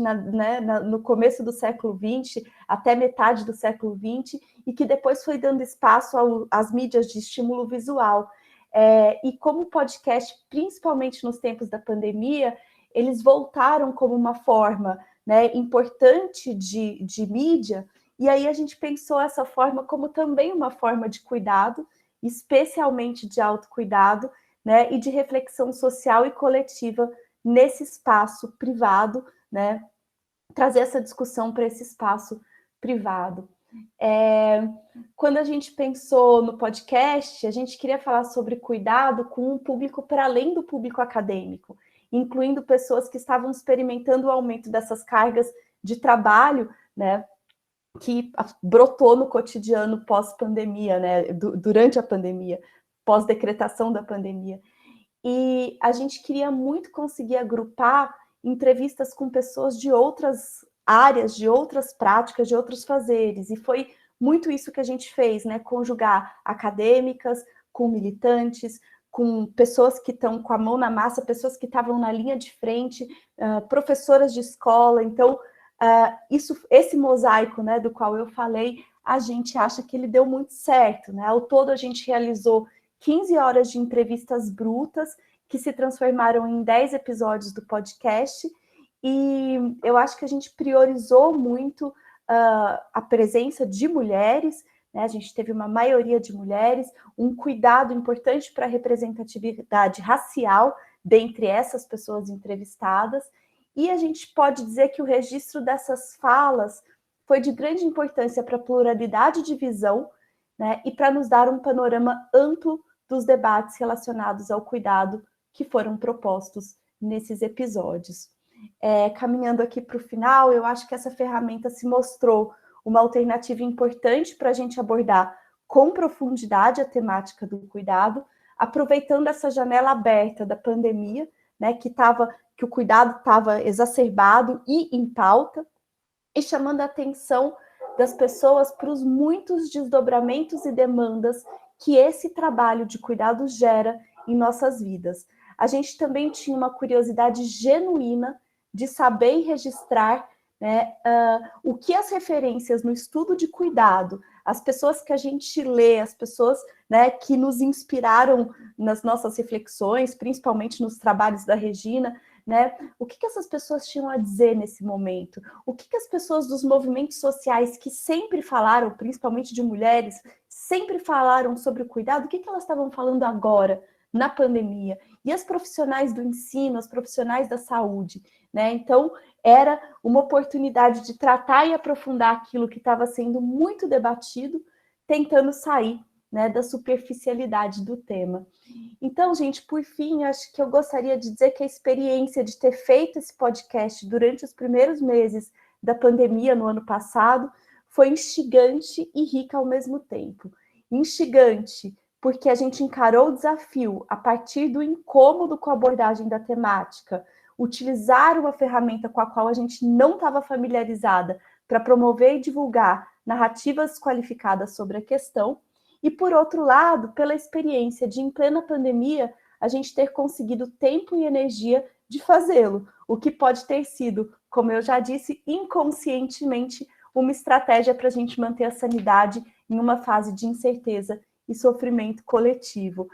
no começo do século XX, até metade do século XX, e que depois foi dando espaço às mídias de estímulo visual. E como o podcast, principalmente nos tempos da pandemia, eles voltaram como uma forma, né, importante de mídia, e aí a gente pensou essa forma como também uma forma de cuidado, especialmente de autocuidado, né, e de reflexão social e coletiva nesse espaço privado, né, trazer essa discussão para esse espaço privado. Quando a gente pensou no podcast, a gente queria falar sobre cuidado com um público para além do público acadêmico, incluindo pessoas que estavam experimentando o aumento dessas cargas de trabalho, né, que brotou no cotidiano pós-pandemia, né, durante a pandemia, pós-decretação da pandemia. E a gente queria muito conseguir agrupar entrevistas com pessoas de outras áreas, de outras práticas, de outros fazeres, e foi muito isso que a gente fez, né, conjugar acadêmicas com militantes, com pessoas que estão com a mão na massa, pessoas que estavam na linha de frente, professoras de escola. Então, esse mosaico, né, do qual eu falei, a gente acha que ele deu muito certo, né? Ao todo, a gente realizou 15 horas de entrevistas brutas, que se transformaram em 10 episódios do podcast, e eu acho que a gente priorizou muito a presença de mulheres, né? A gente teve uma maioria de mulheres, um cuidado importante para a representatividade racial dentre essas pessoas entrevistadas, e a gente pode dizer que o registro dessas falas foi de grande importância para a pluralidade de visão, né, e para nos dar um panorama amplo dos debates relacionados ao cuidado que foram propostos nesses episódios. Caminhando aqui para o final, eu acho que essa ferramenta se mostrou uma alternativa importante para a gente abordar com profundidade a temática do cuidado, aproveitando essa janela aberta da pandemia, né, que o cuidado estava exacerbado e em pauta, e chamando a atenção das pessoas para os muitos desdobramentos e demandas que esse trabalho de cuidado gera em nossas vidas. A gente também tinha uma curiosidade genuína de saber e registrar, né, o que as referências no estudo de cuidado, as pessoas que a gente lê, as pessoas, né, que nos inspiraram nas nossas reflexões, principalmente nos trabalhos da Regina, né? O que essas pessoas tinham a dizer nesse momento? O que as pessoas dos movimentos sociais que sempre falaram, principalmente de mulheres, sempre falaram sobre o cuidado, o que elas estavam falando agora, na pandemia? E as profissionais do ensino, as profissionais da saúde, né? Então, era uma oportunidade de tratar e aprofundar aquilo que estava sendo muito debatido, tentando sair, né, da superficialidade do tema. Então, gente, por fim, acho que eu gostaria de dizer que a experiência de ter feito esse podcast durante os primeiros meses da pandemia no ano passado foi instigante e rica ao mesmo tempo. Instigante porque a gente encarou o desafio a partir do incômodo com a abordagem da temática, utilizar uma ferramenta com a qual a gente não estava familiarizada para promover e divulgar narrativas qualificadas sobre a questão, e, por outro lado, pela experiência de, em plena pandemia, a gente ter conseguido tempo e energia de fazê-lo, o que pode ter sido, como eu já disse, inconscientemente, uma estratégia para a gente manter a sanidade em uma fase de incerteza e sofrimento coletivo.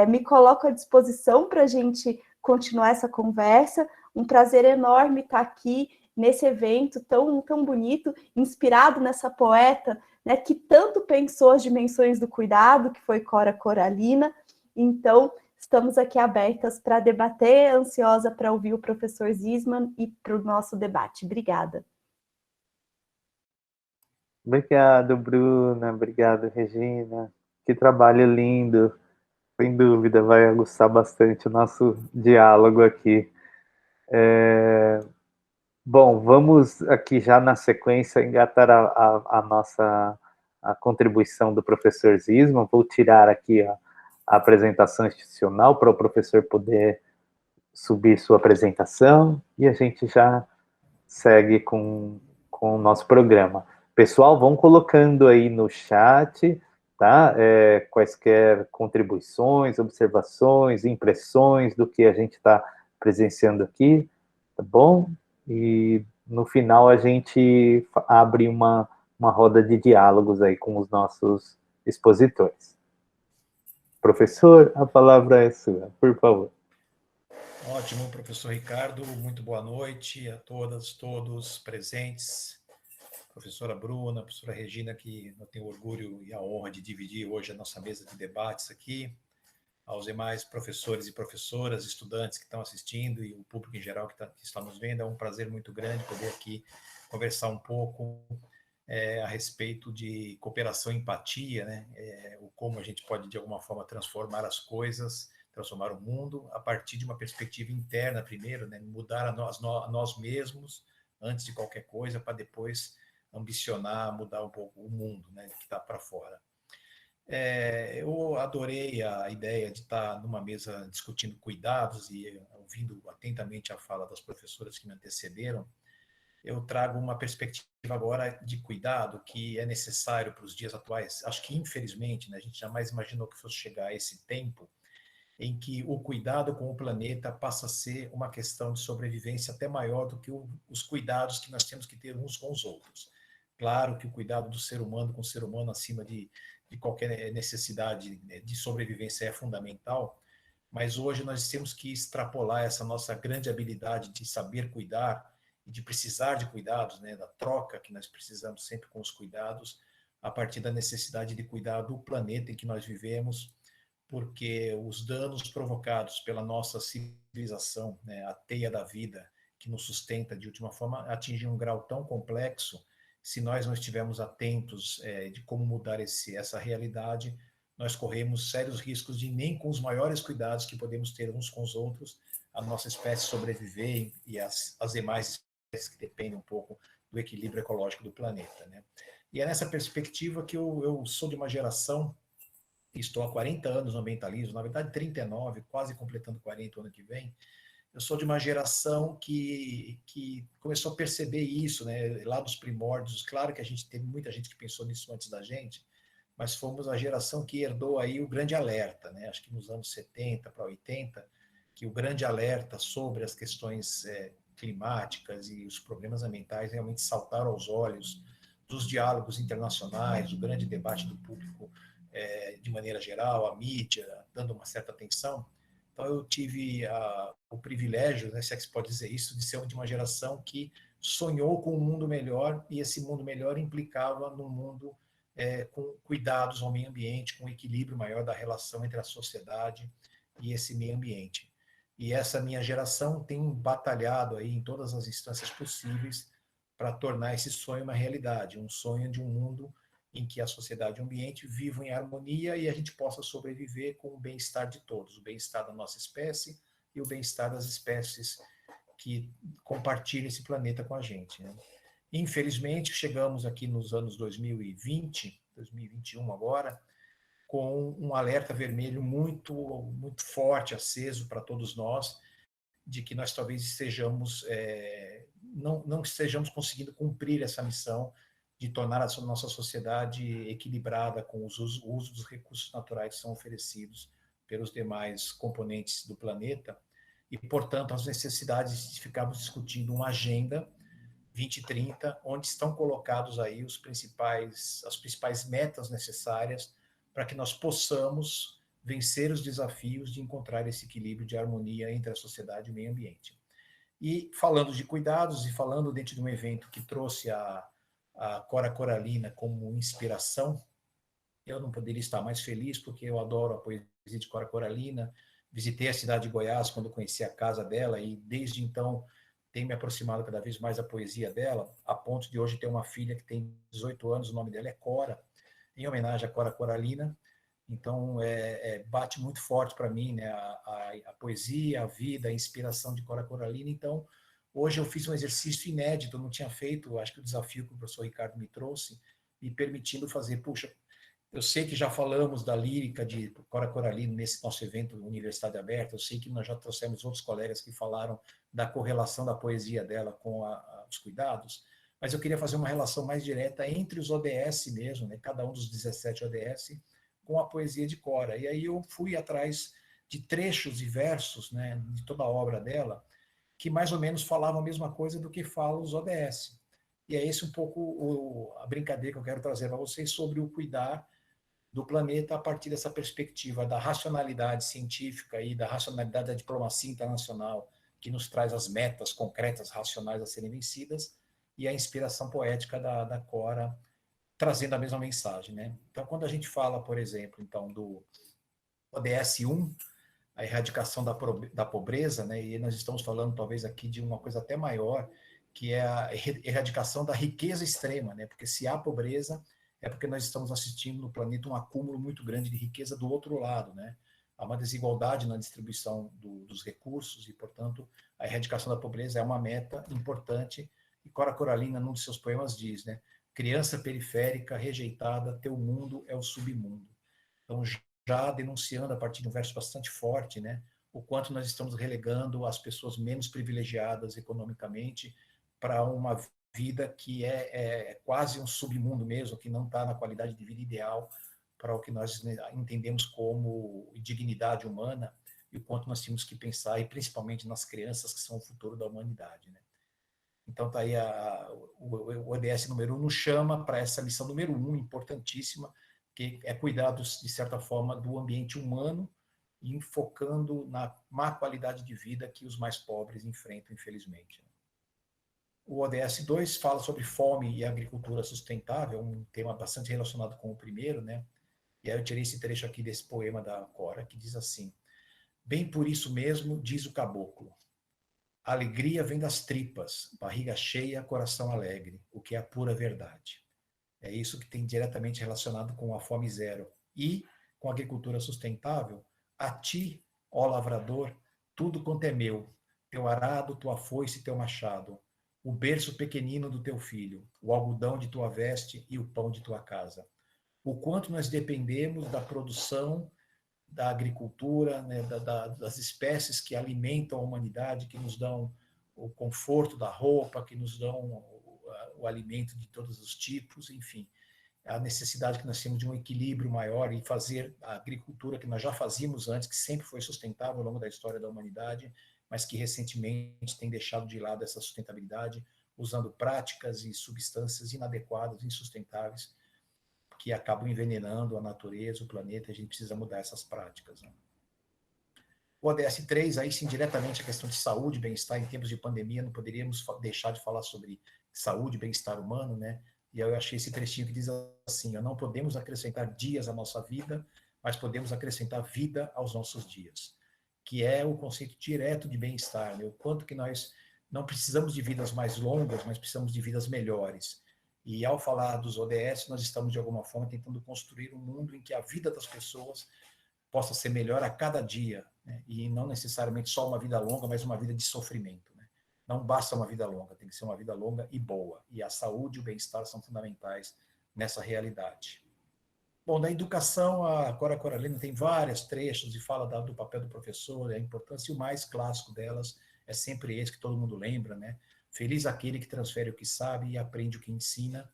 Me coloco à disposição para a gente continuar essa conversa. Um prazer enorme estar aqui nesse evento tão, tão bonito, inspirado nessa poeta, né, que tanto pensou as dimensões do cuidado, que foi Cora Coralina. Então, estamos aqui abertas para debater, ansiosa para ouvir o professor Zisman e para o nosso debate. Obrigada. Obrigado, Bruna. Obrigado, Regina. Que trabalho lindo. Sem dúvida, vai aguçar bastante o nosso diálogo aqui. Bom, vamos aqui já na sequência engatar a nossa a contribuição do professor Zisman. Vou tirar aqui a apresentação institucional para o professor poder subir sua apresentação e a gente já segue com o nosso programa. Pessoal, vão colocando aí no chat, tá? Quaisquer contribuições, observações, impressões do que a gente está presenciando aqui, tá bom? E no final a gente abre uma roda de diálogos aí com os nossos expositores. Professor, a palavra é sua, por favor. Ótimo, professor Ricardo, muito boa noite a todas, todos presentes. Professora Bruna, professora Regina, que eu tenho orgulho e a honra de dividir hoje a nossa mesa de debates aqui. Aos demais professores e professoras, estudantes que estão assistindo e o público em geral que está nos vendo, é um prazer muito grande poder aqui conversar um pouco a respeito de cooperação e empatia, né? Como a gente pode, de alguma forma, transformar as coisas, transformar o mundo a partir de uma perspectiva interna primeiro, né? Mudar a nós mesmos antes de qualquer coisa, para depois ambicionar mudar um pouco o mundo, né? Que está para fora. Eu adorei a ideia de estar numa mesa discutindo cuidados e ouvindo atentamente a fala das professoras que me antecederam. Eu trago uma perspectiva agora de cuidado que é necessário para os dias atuais. Acho que, infelizmente, né, a gente jamais imaginou que fosse chegar a esse tempo em que o cuidado com o planeta passa a ser uma questão de sobrevivência até maior do que os cuidados que nós temos que ter uns com os outros. Claro que o cuidado do ser humano com o ser humano acima de qualquer necessidade de sobrevivência é fundamental, mas hoje nós temos que extrapolar essa nossa grande habilidade de saber cuidar e de precisar de cuidados, né, da troca que nós precisamos sempre com os cuidados, a partir da necessidade de cuidar do planeta em que nós vivemos, porque os danos provocados pela nossa civilização, né, a teia da vida que nos sustenta de última forma, atingem um grau tão complexo. Se nós não estivermos atentos de como mudar essa realidade, nós corremos sérios riscos de nem com os maiores cuidados que podemos ter uns com os outros, a nossa espécie sobreviver e as demais espécies que dependem um pouco do equilíbrio ecológico do planeta, né? E é nessa perspectiva que eu sou de uma geração, estou há 40 anos no ambientalismo, na verdade 39, quase completando 40 o ano que vem. Eu sou de uma geração que começou a perceber isso, né, lá dos primórdios. Claro que a gente teve muita gente que pensou nisso antes da gente, mas fomos a geração que herdou aí o grande alerta, né? Acho que nos anos 70 para 80, que o grande alerta sobre as questões climáticas e os problemas ambientais realmente saltaram aos olhos os diálogos internacionais, o grande debate do público de maneira geral, a mídia dando uma certa atenção. Então eu tive o privilégio, né, se é que se pode dizer isso, de ser de uma geração que sonhou com um mundo melhor, e esse mundo melhor implicava num mundo com cuidados ao meio ambiente, com um equilíbrio maior da relação entre a sociedade e esse meio ambiente. E essa minha geração tem batalhado aí em todas as instâncias possíveis para tornar esse sonho uma realidade, um sonho de um mundo em que a sociedade e o ambiente vivam em harmonia e a gente possa sobreviver com o bem-estar de todos, o bem-estar da nossa espécie e o bem-estar das espécies que compartilham esse planeta com a gente, né? Infelizmente, chegamos aqui nos anos 2020, 2021 agora, com um alerta vermelho muito, muito forte, aceso para todos nós, de que nós talvez estejamos, não estejamos conseguindo cumprir essa missão de tornar a nossa sociedade equilibrada com o uso dos recursos naturais que são oferecidos pelos demais componentes do planeta, e, portanto, as necessidades de ficarmos discutindo uma agenda 2030, onde estão colocados aí as principais metas necessárias para que nós possamos vencer os desafios de encontrar esse equilíbrio de harmonia entre a sociedade e o meio ambiente. E falando de cuidados, e falando dentro de um evento que trouxe a Cora Coralina como inspiração, eu não poderia estar mais feliz, porque eu adoro a poesia de Cora Coralina, visitei a cidade de Goiás quando conheci a casa dela, e desde então tenho me aproximado cada vez mais da poesia dela, a ponto de hoje ter uma filha que tem 18 anos, o nome dela é Cora, em homenagem a Cora Coralina. Então, bate muito forte para mim, né, a poesia, a vida, a inspiração de Cora Coralina. Então, hoje eu fiz um exercício inédito, eu não tinha feito, acho que o desafio que o professor Ricardo me trouxe, me permitindo fazer, puxa, eu sei que já falamos da lírica de Cora Coralina nesse nosso evento Universidade Aberta, eu sei que nós já trouxemos outros colegas que falaram da correlação da poesia dela com os cuidados, mas eu queria fazer uma relação mais direta entre os ODS mesmo, né, cada um dos 17 ODS, com a poesia de Cora. E aí eu fui atrás de trechos e versos, né, de toda a obra dela, que mais ou menos falavam a mesma coisa do que falam os ODS. E é esse um pouco a brincadeira que eu quero trazer para vocês sobre o cuidar do planeta a partir dessa perspectiva da racionalidade científica e da racionalidade da diplomacia internacional, que nos traz as metas concretas, racionais a serem vencidas, e a inspiração poética da Cora, trazendo a mesma mensagem, né? Então, quando a gente fala, por exemplo, então, do ODS 1, a erradicação da pobreza, né? E nós estamos falando, talvez, aqui de uma coisa até maior, que é a erradicação da riqueza extrema, né? Porque se há pobreza, é porque nós estamos assistindo no planeta um acúmulo muito grande de riqueza do outro lado, né? Há uma desigualdade na distribuição dos recursos e, portanto, a erradicação da pobreza é uma meta importante. E Cora Coralina, num de seus poemas, diz, né? Criança periférica, rejeitada, teu mundo é o submundo. Então, já denunciando a partir de um verso bastante forte, né? O quanto nós estamos relegando as pessoas menos privilegiadas economicamente para uma vida que é quase um submundo mesmo, que não está na qualidade de vida ideal para o que nós entendemos como dignidade humana, e o quanto nós temos que pensar, e principalmente nas crianças, que são o futuro da humanidade, né? Então, está aí o ODS número 1 nos chama para essa missão número 1, importantíssima, que é cuidar, de certa forma, do ambiente humano, e focando na má qualidade de vida que os mais pobres enfrentam, infelizmente. O ODS 2 fala sobre fome e agricultura sustentável, um tema bastante relacionado com o primeiro, né? E aí eu tirei esse trecho aqui desse poema da Cora, que diz assim: bem por isso mesmo, diz o caboclo, a alegria vem das tripas, barriga cheia, coração alegre, o que é a pura verdade. É isso que tem diretamente relacionado com a fome zero. E, com a agricultura sustentável, a ti, ó lavrador, tudo quanto é meu, teu arado, tua foice e teu machado, o berço pequenino do teu filho, o algodão de tua veste e o pão de tua casa. O quanto nós dependemos da produção, da agricultura, né, das espécies que alimentam a humanidade, que nos dão o conforto da roupa, que nos dão o alimento de todos os tipos, enfim. A necessidade que nós temos de um equilíbrio maior e fazer a agricultura que nós já fazíamos antes, que sempre foi sustentável ao longo da história da humanidade, mas que recentemente tem deixado de lado essa sustentabilidade, usando práticas e substâncias inadequadas, insustentáveis, que acabam envenenando a natureza, o planeta, e a gente precisa mudar essas práticas, né? O ODS 3, aí sim, diretamente a questão de saúde e bem-estar em tempos de pandemia, não poderíamos deixar de falar sobre saúde e bem-estar humano, né? E eu achei esse trechinho que diz assim, não podemos acrescentar dias à nossa vida, mas podemos acrescentar vida aos nossos dias, que é o conceito direto de bem-estar, né? O quanto que nós não precisamos de vidas mais longas, mas precisamos de vidas melhores. E ao falar dos ODS, nós estamos, de alguma forma, tentando construir um mundo em que a vida das pessoas possa ser melhor a cada dia, né? E não necessariamente só uma vida longa, mas uma vida de sofrimento, né? Não basta uma vida longa, tem que ser uma vida longa e boa. E a saúde e o bem-estar são fundamentais nessa realidade. Bom, da educação, a Cora Coralina tem vários trechos e fala do papel do professor, a importância, e o mais clássico delas é sempre esse que todo mundo lembra, né? Feliz aquele que transfere o que sabe e aprende o que ensina.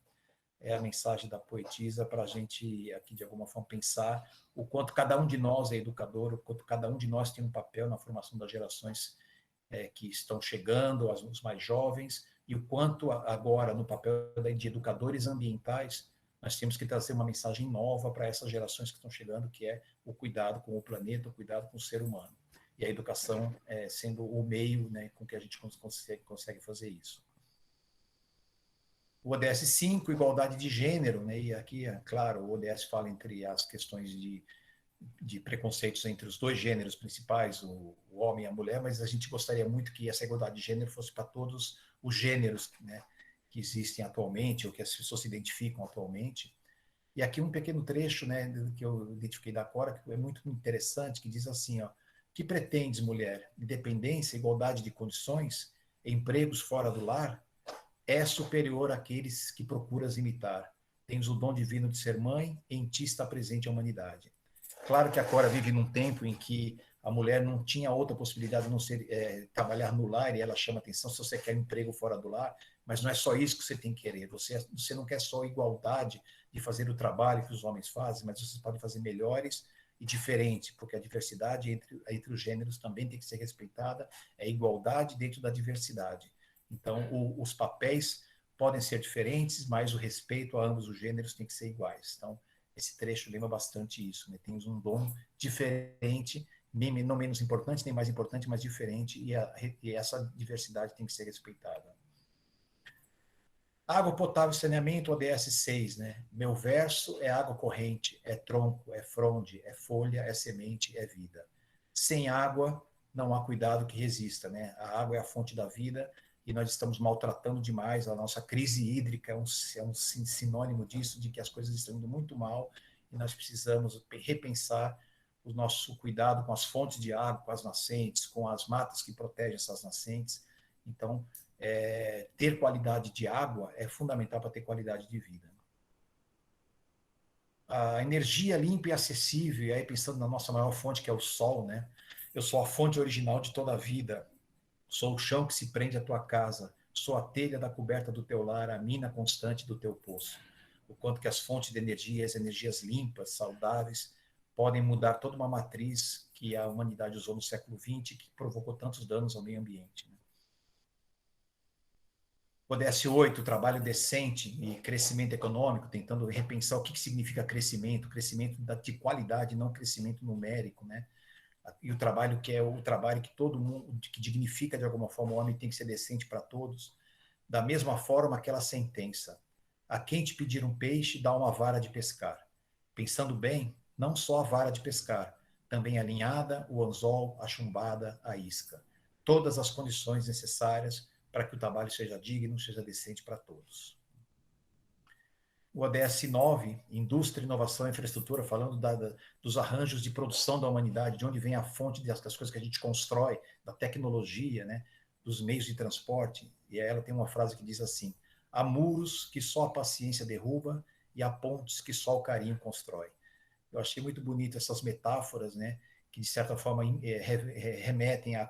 É a mensagem da poetisa para a gente aqui, de alguma forma, pensar o quanto cada um de nós é educador, o quanto cada um de nós tem um papel na formação das gerações que estão chegando, os mais jovens, e o quanto agora, no papel de educadores ambientais, nós temos que trazer uma mensagem nova para essas gerações que estão chegando, que é o cuidado com o planeta, o cuidado com o ser humano. E a educação sendo o meio, né, com que a gente consegue fazer isso. O ODS 5, igualdade de gênero, né? E aqui, claro, o ODS fala entre as questões de preconceitos entre os dois gêneros principais, o homem e a mulher, mas a gente gostaria muito que essa igualdade de gênero fosse para todos os gêneros, né, que existem atualmente, ou que as pessoas se identificam atualmente. E aqui um pequeno trecho, né, que eu identifiquei da Cora, que é muito interessante, que diz assim, ó, que pretendes, mulher? Independência, igualdade de condições, empregos fora do lar? É superior àqueles que procuras imitar. Tens o dom divino de ser mãe, em ti está presente a humanidade. Claro que a Cora vive num tempo em que a mulher não tinha outra possibilidade de não ser trabalhar no lar, e ela chama atenção se você quer um emprego fora do lar, mas não é só isso que você tem que querer. Você não quer só igualdade de fazer o trabalho que os homens fazem, mas você pode fazer melhores e diferente, porque a diversidade entre os gêneros também tem que ser respeitada, é igualdade dentro da diversidade. Então, os papéis podem ser diferentes, mas o respeito a ambos os gêneros tem que ser iguais. Então, esse trecho lembra bastante isso, né? Temos um dom diferente, não menos importante, nem mais importante, mas diferente, e essa diversidade tem que ser respeitada. Água potável e saneamento, ODS 6, né? Meu verso é água corrente, é tronco, é fronde, é folha, é semente, é vida. Sem água, não há cuidado que resista, né? A água é a fonte da vida, e nós estamos maltratando demais. A nossa crise hídrica é um sinônimo disso, de que as coisas estão indo muito mal, e nós precisamos repensar o nosso cuidado com as fontes de água, com as nascentes, com as matas que protegem essas nascentes. Então, ter qualidade de água é fundamental para ter qualidade de vida. A energia limpa e acessível, e aí pensando na nossa maior fonte, que é o sol, né? Eu sou a fonte original de toda a vida, sou o chão que se prende à tua casa, sou a telha da coberta do teu lar, a mina constante do teu poço. O quanto que as fontes de energia, as energias limpas, saudáveis, podem mudar toda uma matriz que a humanidade usou no século XX, que provocou tantos danos ao meio ambiente, né? ODS 8, trabalho decente e crescimento econômico, tentando repensar o que significa crescimento de qualidade, não crescimento numérico, né? E o trabalho que é o trabalho que todo mundo, que dignifica de alguma forma o homem, tem que ser decente para todos. Da mesma forma, aquela sentença: a quem te pedir um peixe, dá uma vara de pescar. Pensando bem, não só a vara de pescar, também a linhada, o anzol, a chumbada, a isca. Todas as condições necessárias para que o trabalho seja digno, seja decente para todos. O ODS 9, Indústria, Inovação e Infraestrutura, falando dos arranjos de produção da humanidade, de onde vem a fonte das coisas que a gente constrói, da tecnologia, né, dos meios de transporte. E ela tem uma frase que diz assim: há muros que só a paciência derruba e há pontes que só o carinho constrói. Eu achei muito bonito essas metáforas, né, que de certa forma remetem a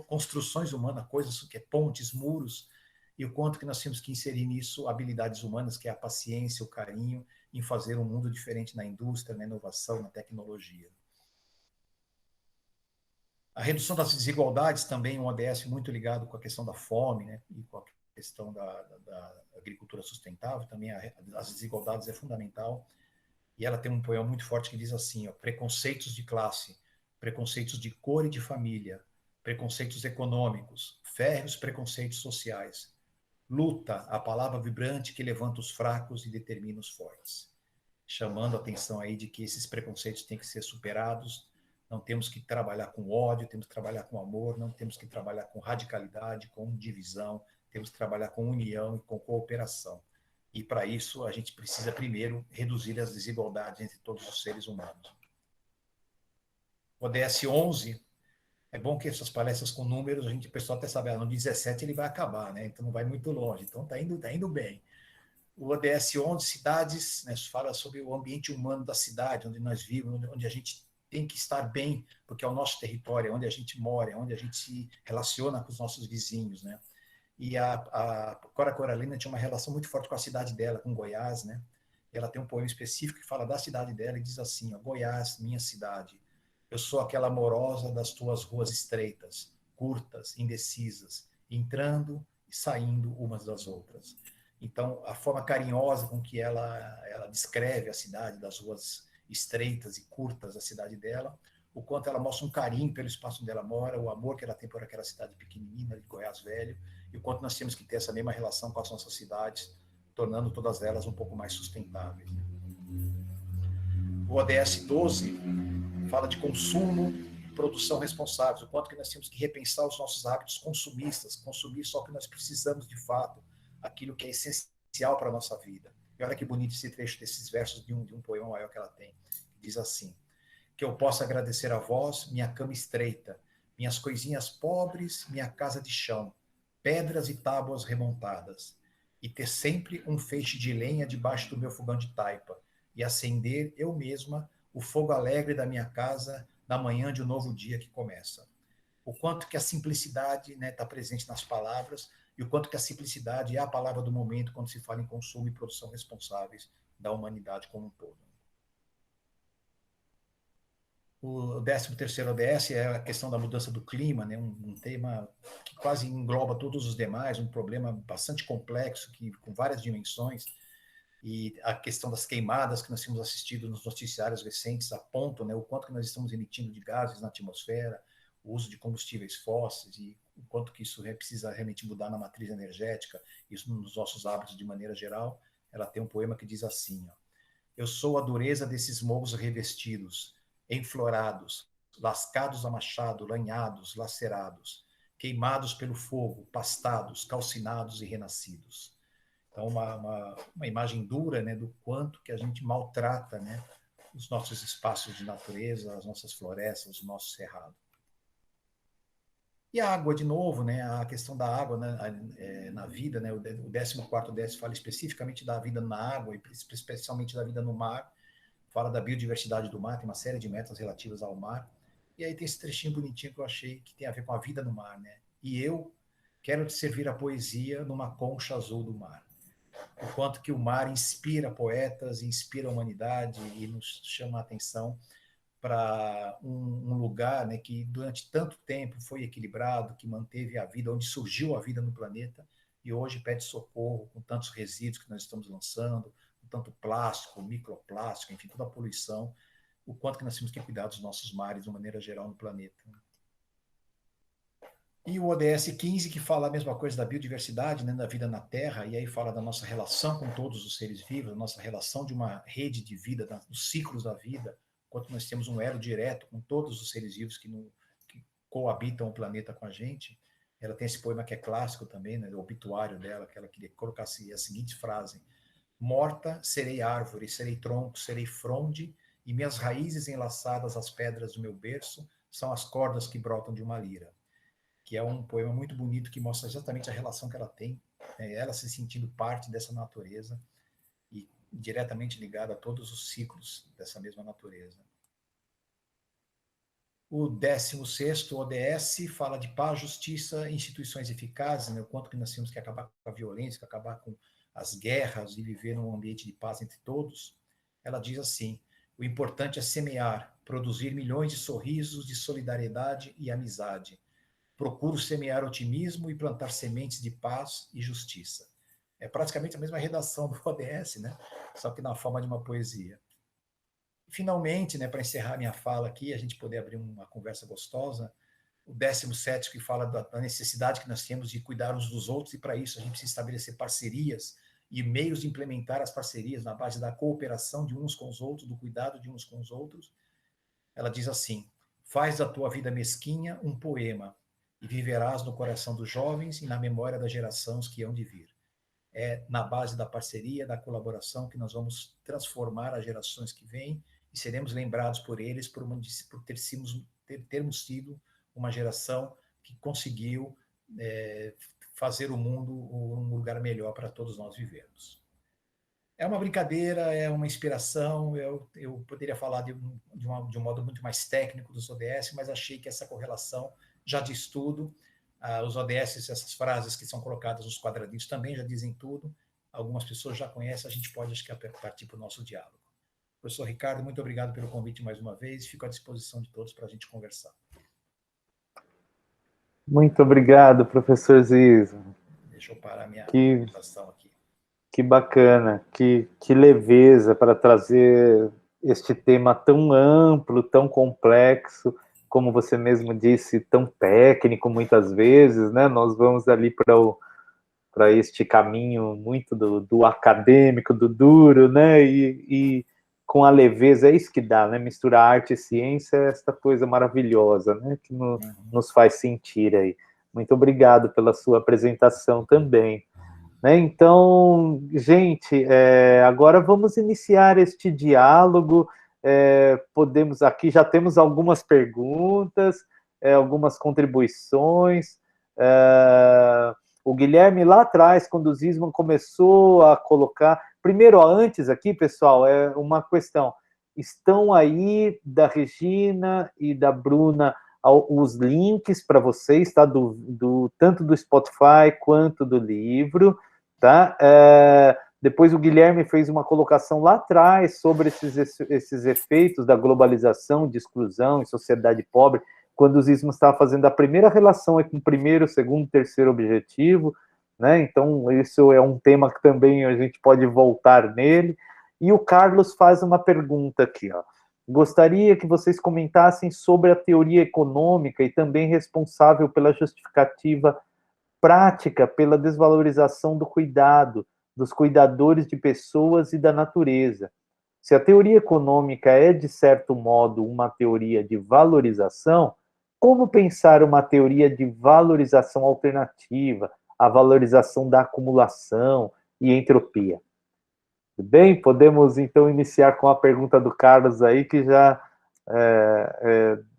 construções humanas, coisas que é pontes, muros, e o quanto que nós temos que inserir nisso habilidades humanas, que é a paciência, o carinho, em fazer um mundo diferente na indústria, na inovação, na tecnologia. A redução das desigualdades também, um ODS muito ligado com a questão da fome, né, e com a questão da agricultura sustentável, também as desigualdades é fundamental. E ela tem um poema muito forte que diz assim, ó, preconceitos de classe, preconceitos de cor e de família, preconceitos econômicos, férreos preconceitos sociais. Luta, a palavra vibrante que levanta os fracos e determina os fortes. Chamando a atenção aí de que esses preconceitos têm que ser superados, não temos que trabalhar com ódio, temos que trabalhar com amor, não temos que trabalhar com radicalidade, com divisão, temos que trabalhar com união e com cooperação. E para isso a gente precisa primeiro reduzir as desigualdades entre todos os seres humanos. O ODS 11, é bom que essas palestras com números, o pessoal até sabe, no 17 ele vai acabar, né? Então não vai muito longe, então tá indo bem. O ODS 11, cidades, né, fala sobre o ambiente humano da cidade, onde nós vivemos, onde a gente tem que estar bem, porque é o nosso território, é onde a gente mora, é onde a gente se relaciona com os nossos vizinhos, né? E a Cora Coralina tinha uma relação muito forte com a cidade dela, com Goiás, né? Ela tem um poema específico que fala da cidade dela e diz assim, ó, Goiás, minha cidade, eu sou aquela amorosa das tuas ruas estreitas, curtas, indecisas, entrando e saindo umas das outras. Então, a forma carinhosa com que ela descreve a cidade, das ruas estreitas e curtas da cidade dela, o quanto ela mostra um carinho pelo espaço onde ela mora, o amor que ela tem por aquela cidade pequenininha de Goiás Velho, e o quanto nós temos que ter essa mesma relação com as nossas cidades, tornando todas elas um pouco mais sustentáveis. O ODS 12 fala de consumo e produção responsáveis, o quanto que nós temos que repensar os nossos hábitos consumistas, consumir só o que nós precisamos de fato, aquilo que é essencial para a nossa vida. E olha que bonito esse trecho desses versos de um poema maior que ela tem, que diz assim, que eu possa agradecer a vós, minha cama estreita, minhas coisinhas pobres, minha casa de chão, pedras e tábuas remontadas, e ter sempre um feixe de lenha debaixo do meu fogão de taipa, e acender eu mesma o fogo alegre da minha casa na manhã de um novo dia que começa. O quanto que a simplicidade, né, está presente nas palavras, e o quanto que a simplicidade é a palavra do momento quando se fala em consumo e produção responsáveis da humanidade como um todo. O 13º ODS é a questão da mudança do clima, né? Um tema que quase engloba todos os demais, um problema bastante complexo, com várias dimensões, e a questão das queimadas que nós temos assistido nos noticiários recentes apontam, né, o quanto que nós estamos emitindo de gases na atmosfera, o uso de combustíveis fósseis, e o quanto que isso precisa realmente mudar na matriz energética, isso nos nossos hábitos de maneira geral. Ela tem um poema que diz assim, ó, eu sou a dureza desses morros revestidos, enflorados, lascados a machado, lanhados, lacerados, queimados pelo fogo, pastados, calcinados e renascidos. Então, uma imagem dura, né, do quanto que a gente maltrata, né, os nossos espaços de natureza, as nossas florestas, o nosso cerrado. E a água, de novo, né, a questão da água, né, na vida, né, o 14º ODS fala especificamente da vida na água, e especialmente da vida no mar, fala da biodiversidade do mar, tem uma série de metas relativas ao mar, e aí tem esse trechinho bonitinho que eu achei que tem a ver com a vida no mar, né? E eu quero te servir a poesia numa concha azul do mar. O quanto que o mar inspira poetas, inspira a humanidade e nos chama a atenção para um lugar, né, que durante tanto tempo foi equilibrado, que manteve a vida, onde surgiu a vida no planeta, e hoje pede socorro com tantos resíduos que nós estamos lançando, com tanto plástico, microplástico, enfim, toda a poluição, o quanto que nós temos que cuidar dos nossos mares de uma maneira geral no planeta. E o ODS 15, que fala a mesma coisa da biodiversidade, né, da vida na Terra, e aí fala da nossa relação com todos os seres vivos, da nossa relação de uma rede de vida, dos ciclos da vida, enquanto nós temos um elo direto com todos os seres vivos que coabitam o planeta com a gente. Ela tem esse poema que é clássico também, né, o obituário dela, que ela queria colocar a seguinte frase, morta, serei árvore, serei tronco, serei fronde, e minhas raízes enlaçadas às pedras do meu berço são as cordas que brotam de uma lira. Que é um poema muito bonito que mostra exatamente a relação que ela tem, né, ela se sentindo parte dessa natureza e diretamente ligada a todos os ciclos dessa mesma natureza. O 16º ODS fala de paz, justiça, instituições eficazes, né, o quanto que nós temos que acabar com a violência, que acabar com as guerras e viver num ambiente de paz entre todos. Ela diz assim, o importante é semear, produzir milhões de sorrisos de solidariedade e amizade, Procuro semear otimismo e plantar sementes de paz e justiça. É praticamente a mesma redação do ODS, né? Só que na forma de uma poesia. Finalmente, né, para encerrar minha fala aqui, a gente poder abrir uma conversa gostosa, o 17º que fala da necessidade que nós temos de cuidar uns dos outros, e para isso a gente precisa estabelecer parcerias e meios de implementar as parcerias na base da cooperação de uns com os outros, do cuidado de uns com os outros. Ela diz assim: faz da tua vida mesquinha um poema, e viverás no coração dos jovens e na memória das gerações que hão de vir. É na base da parceria, da colaboração, que nós vamos transformar as gerações que vêm e seremos lembrados por eles por termos sido uma geração que conseguiu fazer o mundo um lugar melhor para todos nós vivermos. É uma brincadeira, é uma inspiração. Eu poderia falar de um modo muito mais técnico dos ODS, mas achei que essa correlação já diz tudo. Os ODS, essas frases que são colocadas nos quadradinhos também já dizem tudo. Algumas pessoas já conhecem, a gente pode, acho que, partir para o nosso diálogo. Professor Ricardo, muito obrigado pelo convite mais uma vez. Fico à disposição de todos para a gente conversar. Muito obrigado, professor Ziso. Deixa eu parar a minha apresentação aqui. Que bacana, que leveza para trazer este tema tão amplo, tão complexo, como você mesmo disse, tão técnico muitas vezes, né? Nós vamos ali para este caminho muito do acadêmico, do duro, né? E com a leveza, é isso que dá, né? Misturar arte e ciência é esta coisa maravilhosa, né? Que nos faz sentir aí. Muito obrigado pela sua apresentação também. Né? Então, gente, agora vamos iniciar este diálogo. Podemos aqui, já temos algumas perguntas, algumas contribuições. O Guilherme, lá atrás, quando o Zisman começou a colocar... Primeiro, antes aqui, pessoal, uma questão. Estão aí, da Regina e da Bruna, os links para vocês, tá? Tanto do Spotify quanto do livro, tá? Depois o Guilherme fez uma colocação lá atrás sobre esses efeitos da globalização, de exclusão em sociedade pobre, quando o Zisman estava fazendo a primeira relação com o primeiro, segundo, terceiro objetivo, né? Então, isso é um tema que também a gente pode voltar nele. E o Carlos faz uma pergunta aqui, ó. Gostaria que vocês comentassem sobre a teoria econômica e também responsável pela justificativa prática pela desvalorização do cuidado, dos cuidadores de pessoas e da natureza. Se a teoria econômica é, de certo modo, uma teoria de valorização, como pensar uma teoria de valorização alternativa, a valorização da acumulação e entropia? Tudo bem? Podemos, então, iniciar com a pergunta do Carlos aí, que já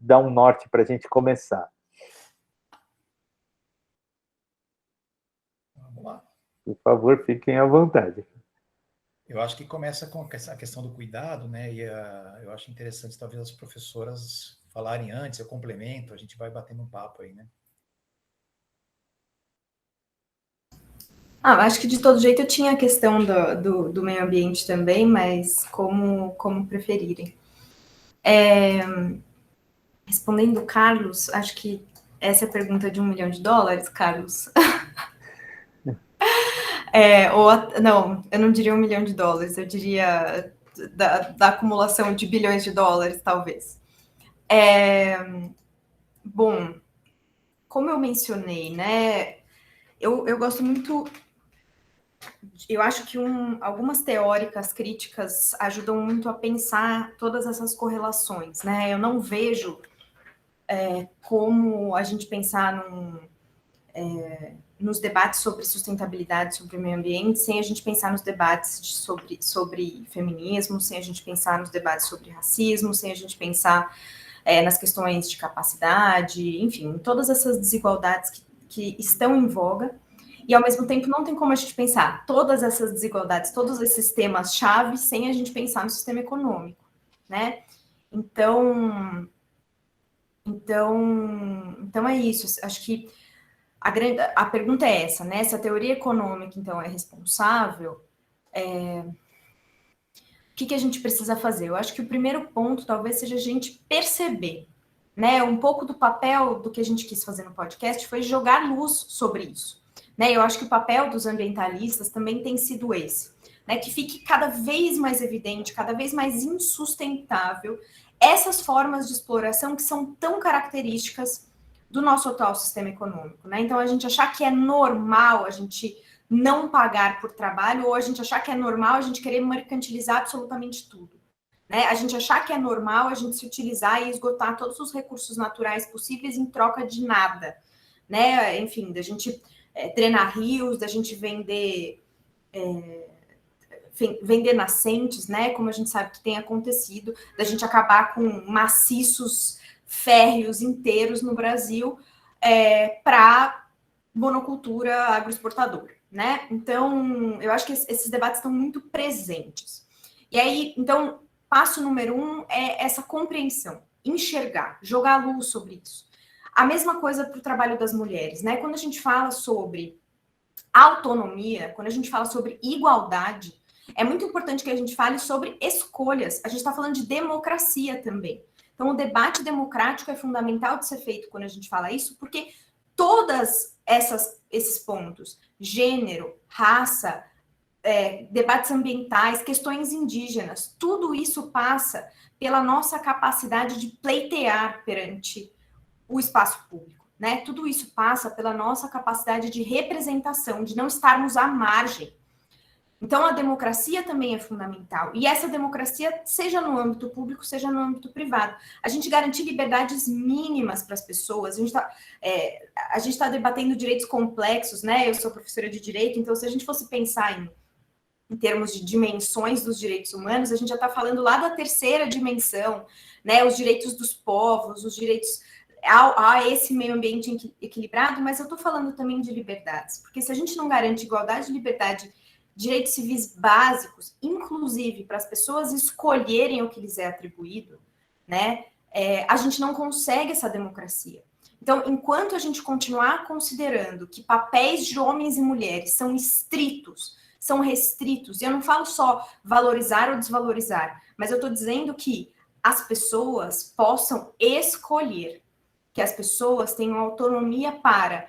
dá um norte para a gente começar. Vamos lá. Por favor, fiquem à vontade. Eu acho que começa com a questão do cuidado, né? E eu acho interessante, talvez, as professoras falarem antes, eu complemento, a gente vai batendo um papo aí, né? Acho que de todo jeito eu tinha a questão do meio ambiente também, mas como preferirem. Respondendo o Carlos, acho que essa é a pergunta de $1 milhão, Carlos. Não, eu não diria $1 milhão, eu diria da acumulação de bilhões de dólares, talvez. Bom, como eu mencionei, né, eu gosto muito... Eu acho que algumas teóricas críticas ajudam muito a pensar todas essas correlações, né? Eu não vejo como a gente pensar nos debates sobre sustentabilidade, sobre o meio ambiente, sem a gente pensar nos debates sobre feminismo, sem a gente pensar nos debates sobre racismo, sem a gente pensar nas questões de capacidade, enfim, todas essas desigualdades que estão em voga. E, ao mesmo tempo, não tem como a gente pensar todas essas desigualdades, todos esses temas-chave, sem a gente pensar no sistema econômico, né? Então é isso. Acho que a pergunta é essa, né? Se a teoria econômica, então, é responsável, o que a gente precisa fazer? Eu acho que o primeiro ponto, talvez, seja a gente perceber, né, um pouco do papel do que a gente quis fazer no podcast foi jogar luz sobre isso, né? Eu acho que o papel dos ambientalistas também tem sido esse, né, que fique cada vez mais evidente, cada vez mais insustentável essas formas de exploração que são tão características do nosso atual sistema econômico, né? Então, a gente achar que é normal a gente não pagar por trabalho, ou a gente achar que é normal a gente querer mercantilizar absolutamente tudo, né? A gente achar que é normal a gente se utilizar e esgotar todos os recursos naturais possíveis em troca de nada, né? Enfim, da gente drenar rios, da gente vender nascentes, né? Como a gente sabe que tem acontecido, da gente acabar com maciços férreos inteiros no Brasil para monocultura agroexportadora, né? Então, eu acho que esses debates estão muito presentes. E aí, então, passo número 1 é essa compreensão, enxergar, jogar luz sobre isso. A mesma coisa para o trabalho das mulheres, né? Quando a gente fala sobre autonomia, quando a gente fala sobre igualdade, é muito importante que a gente fale sobre escolhas. A gente está falando de democracia também. Então, o debate democrático é fundamental de ser feito quando a gente fala isso, porque todas esses pontos, gênero, raça, debates ambientais, questões indígenas, tudo isso passa pela nossa capacidade de pleitear perante o espaço público, né? Tudo isso passa pela nossa capacidade de representação, de não estarmos à margem. Então, a democracia também é fundamental. E essa democracia, seja no âmbito público, seja no âmbito privado. A gente garantir liberdades mínimas para as pessoas. A gente está debatendo direitos complexos, né? Eu sou professora de direito, então, se a gente fosse pensar em termos de dimensões dos direitos humanos, a gente já está falando lá da terceira dimensão, né? Os direitos dos povos, os direitos a esse meio ambiente equilibrado, mas eu estou falando também de liberdades. Porque se a gente não garante igualdade, liberdade, direitos civis básicos, inclusive para as pessoas escolherem o que lhes é atribuído, né? A gente não consegue essa democracia. Então, enquanto a gente continuar considerando que papéis de homens e mulheres são estritos, são restritos, e eu não falo só valorizar ou desvalorizar, mas eu estou dizendo que as pessoas possam escolher, que as pessoas tenham autonomia para...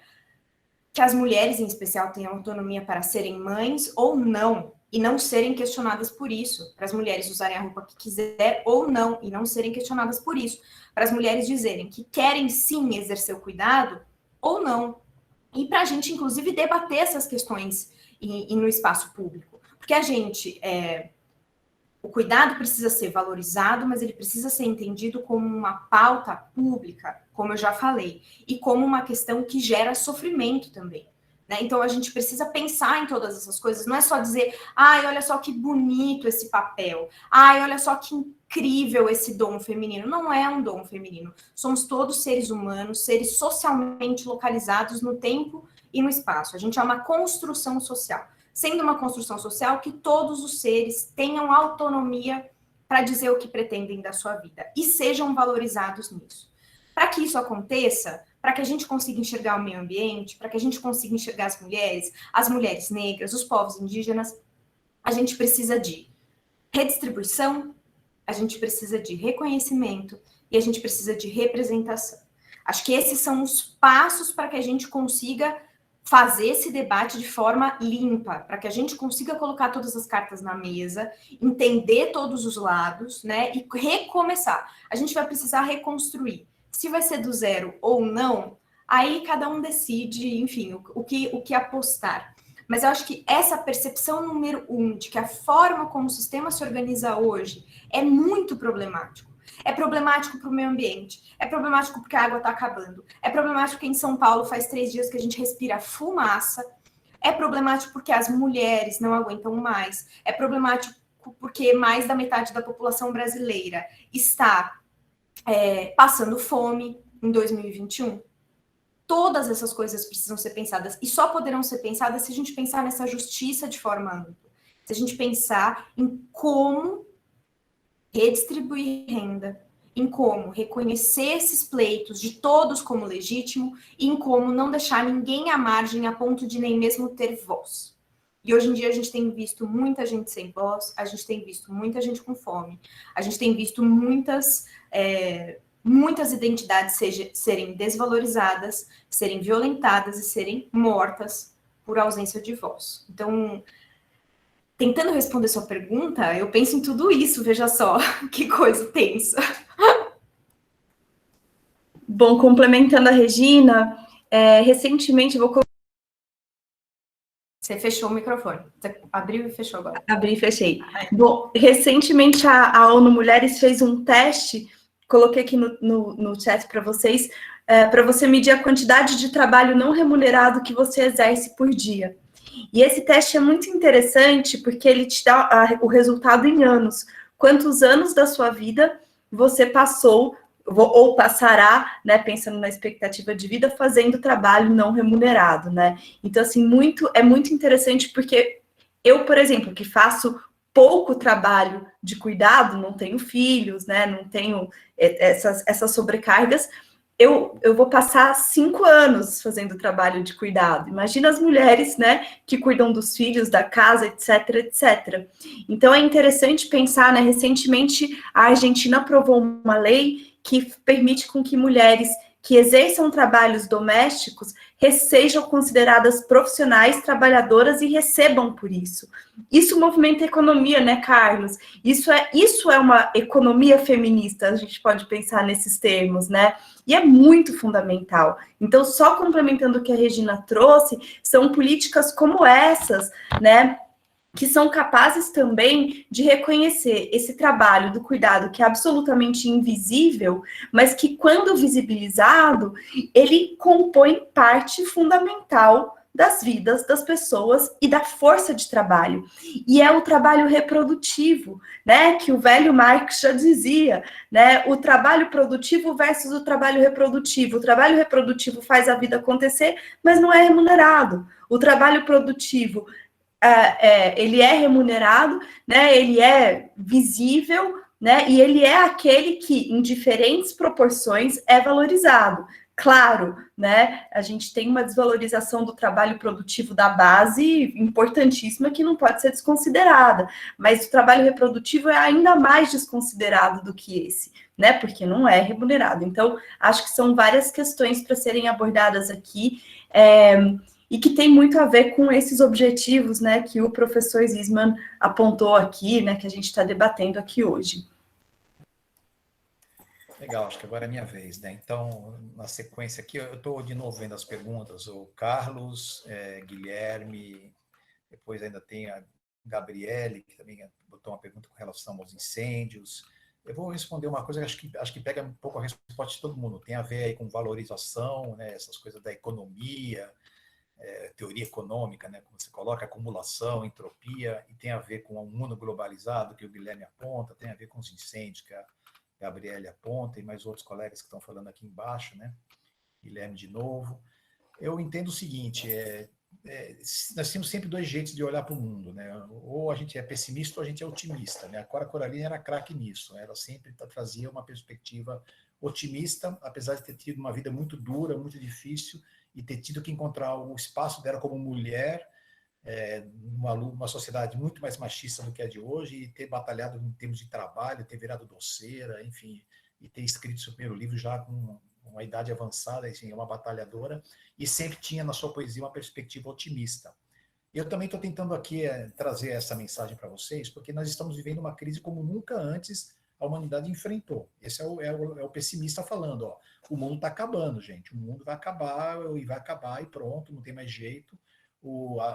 que as mulheres, em especial, tenham autonomia para serem mães ou não, e não serem questionadas por isso, para as mulheres usarem a roupa que quiser ou não, e não serem questionadas por isso, para as mulheres dizerem que querem sim exercer o cuidado ou não, e para a gente, inclusive, debater essas questões e no espaço público, porque a gente... O cuidado precisa ser valorizado, mas ele precisa ser entendido como uma pauta pública, como eu já falei, e como uma questão que gera sofrimento também, né? Então, a gente precisa pensar em todas essas coisas, não é só dizer, ai, olha só que bonito esse papel, ai, olha só que incrível esse dom feminino. Não é um dom feminino, somos todos seres humanos, seres socialmente localizados no tempo e no espaço. A gente é uma construção social. Sendo uma construção social que todos os seres tenham autonomia para dizer o que pretendem da sua vida e sejam valorizados nisso. Para que isso aconteça, para que a gente consiga enxergar o meio ambiente, para que a gente consiga enxergar as mulheres negras, os povos indígenas, a gente precisa de redistribuição, a gente precisa de reconhecimento e a gente precisa de representação. Acho que esses são os passos para que a gente consiga fazer esse debate de forma limpa, para que a gente consiga colocar todas as cartas na mesa, entender todos os lados, né, e recomeçar. A gente vai precisar reconstruir. Se vai ser do zero ou não, aí cada um decide, enfim, o que apostar. Mas eu acho que essa percepção número 1 de que a forma como o sistema se organiza hoje é muito problemático. É problemático para o meio ambiente, é problemático porque a água está acabando, é problemático porque em São Paulo faz 3 dias que a gente respira fumaça, é problemático porque as mulheres não aguentam mais, é problemático porque mais da metade da população brasileira está passando fome em 2021. Todas essas coisas precisam ser pensadas, e só poderão ser pensadas se a gente pensar nessa justiça de forma ampla, se a gente pensar em como redistribuir renda, em como reconhecer esses pleitos de todos como legítimo e em como não deixar ninguém à margem a ponto de nem mesmo ter voz. E hoje em dia a gente tem visto muita gente sem voz, a gente tem visto muita gente com fome, a gente tem visto muitas muitas identidades serem desvalorizadas, serem violentadas e serem mortas por ausência de voz. Então, tentando responder sua pergunta, eu penso em tudo isso, veja só, que coisa tensa. Bom, complementando a Regina, recentemente vou... Você fechou o microfone. Você abriu e fechou agora. Abri e fechei. Bom, recentemente a ONU Mulheres fez um teste, coloquei aqui no chat para vocês, para você medir a quantidade de trabalho não remunerado que você exerce por dia. E esse teste é muito interessante porque ele te dá o resultado em anos. Quantos anos da sua vida você passou ou passará, né, pensando na expectativa de vida, fazendo trabalho não remunerado, né? Então, assim, é muito interessante porque eu, por exemplo, que faço pouco trabalho de cuidado, não tenho filhos, né, não tenho essas sobrecargas, eu vou passar 5 anos fazendo trabalho de cuidado. Imagina as mulheres, né, que cuidam dos filhos, da casa, etc, etc. Então, é interessante pensar, né, recentemente a Argentina aprovou uma lei que permite com que mulheres que exerçam trabalhos domésticos sejam consideradas profissionais, trabalhadoras e recebam por isso. Isso movimenta a economia, né, Carlos? Isso é uma economia feminista, a gente pode pensar nesses termos, né? E é muito fundamental. Então, só complementando o que a Regina trouxe, são políticas como essas, né, que são capazes também de reconhecer esse trabalho do cuidado que é absolutamente invisível, mas que, quando visibilizado, ele compõe parte fundamental das vidas das pessoas e da força de trabalho. E é o trabalho reprodutivo, né, que o velho Marx já dizia, né, o trabalho produtivo versus o trabalho reprodutivo. O trabalho reprodutivo faz a vida acontecer, mas não é remunerado. O trabalho produtivo ele é remunerado, né? Ele é visível, né? E ele é aquele que, em diferentes proporções, é valorizado. Claro, né? A gente tem uma desvalorização do trabalho produtivo da base importantíssima que não pode ser desconsiderada, mas o trabalho reprodutivo é ainda mais desconsiderado do que esse, né? Porque não é remunerado. Então, acho que são várias questões para serem abordadas aqui. E que tem muito a ver com esses objetivos, né, que o professor Zisman apontou aqui, né, que a gente está debatendo aqui hoje. Legal, acho que agora é a minha vez, né? Então, na sequência aqui, eu estou de novo vendo as perguntas, o Carlos, Guilherme, depois ainda tem a Gabriele, que também botou uma pergunta com relação aos incêndios. Eu vou responder uma coisa que acho que pega um pouco a resposta de todo mundo, tem a ver aí com valorização, né, essas coisas da economia, teoria econômica, né, como você coloca, acumulação, entropia, e tem a ver com o mundo globalizado, que o Guilherme aponta, tem a ver com os incêndios, que a Gabriele aponta, e mais outros colegas que estão falando aqui embaixo, né, Guilherme de novo. Eu entendo o seguinte, nós temos sempre dois jeitos de olhar para o mundo, né, ou a gente é pessimista ou a gente é otimista, né, a Cora Coralina era craque nisso, né? Ela sempre trazia uma perspectiva otimista, apesar de ter tido uma vida muito dura, muito difícil, e ter tido que encontrar o espaço dela como mulher, numa sociedade muito mais machista do que a de hoje, e ter batalhado em termos de trabalho, ter virado doceira, enfim, e ter escrito seu primeiro livro já com uma idade avançada, assim, é uma batalhadora, e sempre tinha na sua poesia uma perspectiva otimista. Eu também estou tentando aqui trazer essa mensagem para vocês, porque nós estamos vivendo uma crise como nunca antes a humanidade enfrentou. Esse é o pessimista falando, ó, o mundo está acabando, gente, o mundo vai acabar e pronto, não tem mais jeito.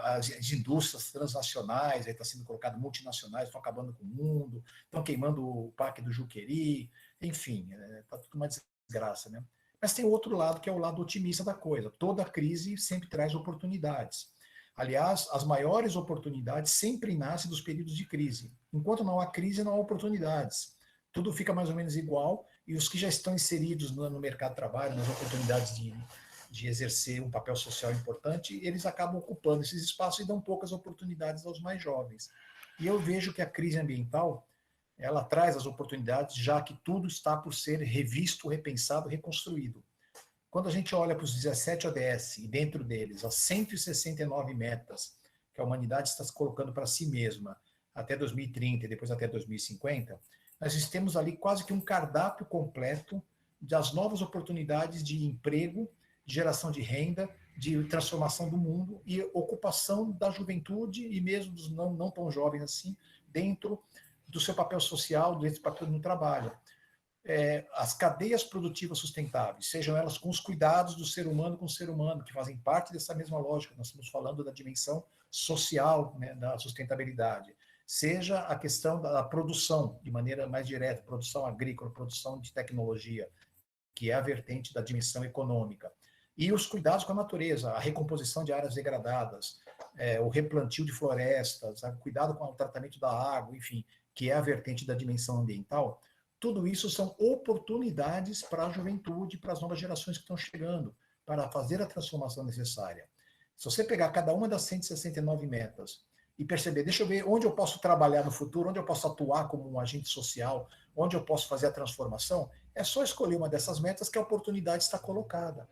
As indústrias transnacionais, aí está sendo colocado multinacionais, estão acabando com o mundo, estão queimando o Parque do Juqueri, enfim, está tudo uma desgraça, né? Mas tem outro lado, que é o lado otimista da coisa. Toda crise sempre traz oportunidades. Aliás, as maiores oportunidades sempre nascem dos períodos de crise. Enquanto não há crise, não há oportunidades. Tudo fica mais ou menos igual, e os que já estão inseridos no mercado de trabalho, nas oportunidades de exercer um papel social importante, eles acabam ocupando esses espaços e dão poucas oportunidades aos mais jovens. E eu vejo que a crise ambiental, ela traz as oportunidades, já que tudo está por ser revisto, repensado, reconstruído. Quando a gente olha para os 17 ODS, e dentro deles as 169 metas que a humanidade está se colocando para si mesma até 2030 e depois até 2050, nós temos ali quase que um cardápio completo das novas oportunidades de emprego, de geração de renda, de transformação do mundo e ocupação da juventude e mesmo dos não tão jovens assim, dentro do seu papel social, desse papel no trabalho. As cadeias produtivas sustentáveis, sejam elas com os cuidados do ser humano com o ser humano, que fazem parte dessa mesma lógica, nós estamos falando da dimensão social, né, da sustentabilidade, seja a questão da produção, de maneira mais direta, produção agrícola, produção de tecnologia, que é a vertente da dimensão econômica, e os cuidados com a natureza, a recomposição de áreas degradadas, o replantio de florestas, o cuidado com o tratamento da água, enfim, que é a vertente da dimensão ambiental. Tudo isso são oportunidades para a juventude, para as novas gerações que estão chegando, para fazer a transformação necessária. Se você pegar cada uma das 169 metas e perceber, deixa eu ver onde eu posso trabalhar no futuro, onde eu posso atuar como um agente social, onde eu posso fazer a transformação, é só escolher uma dessas metas que a oportunidade está colocada.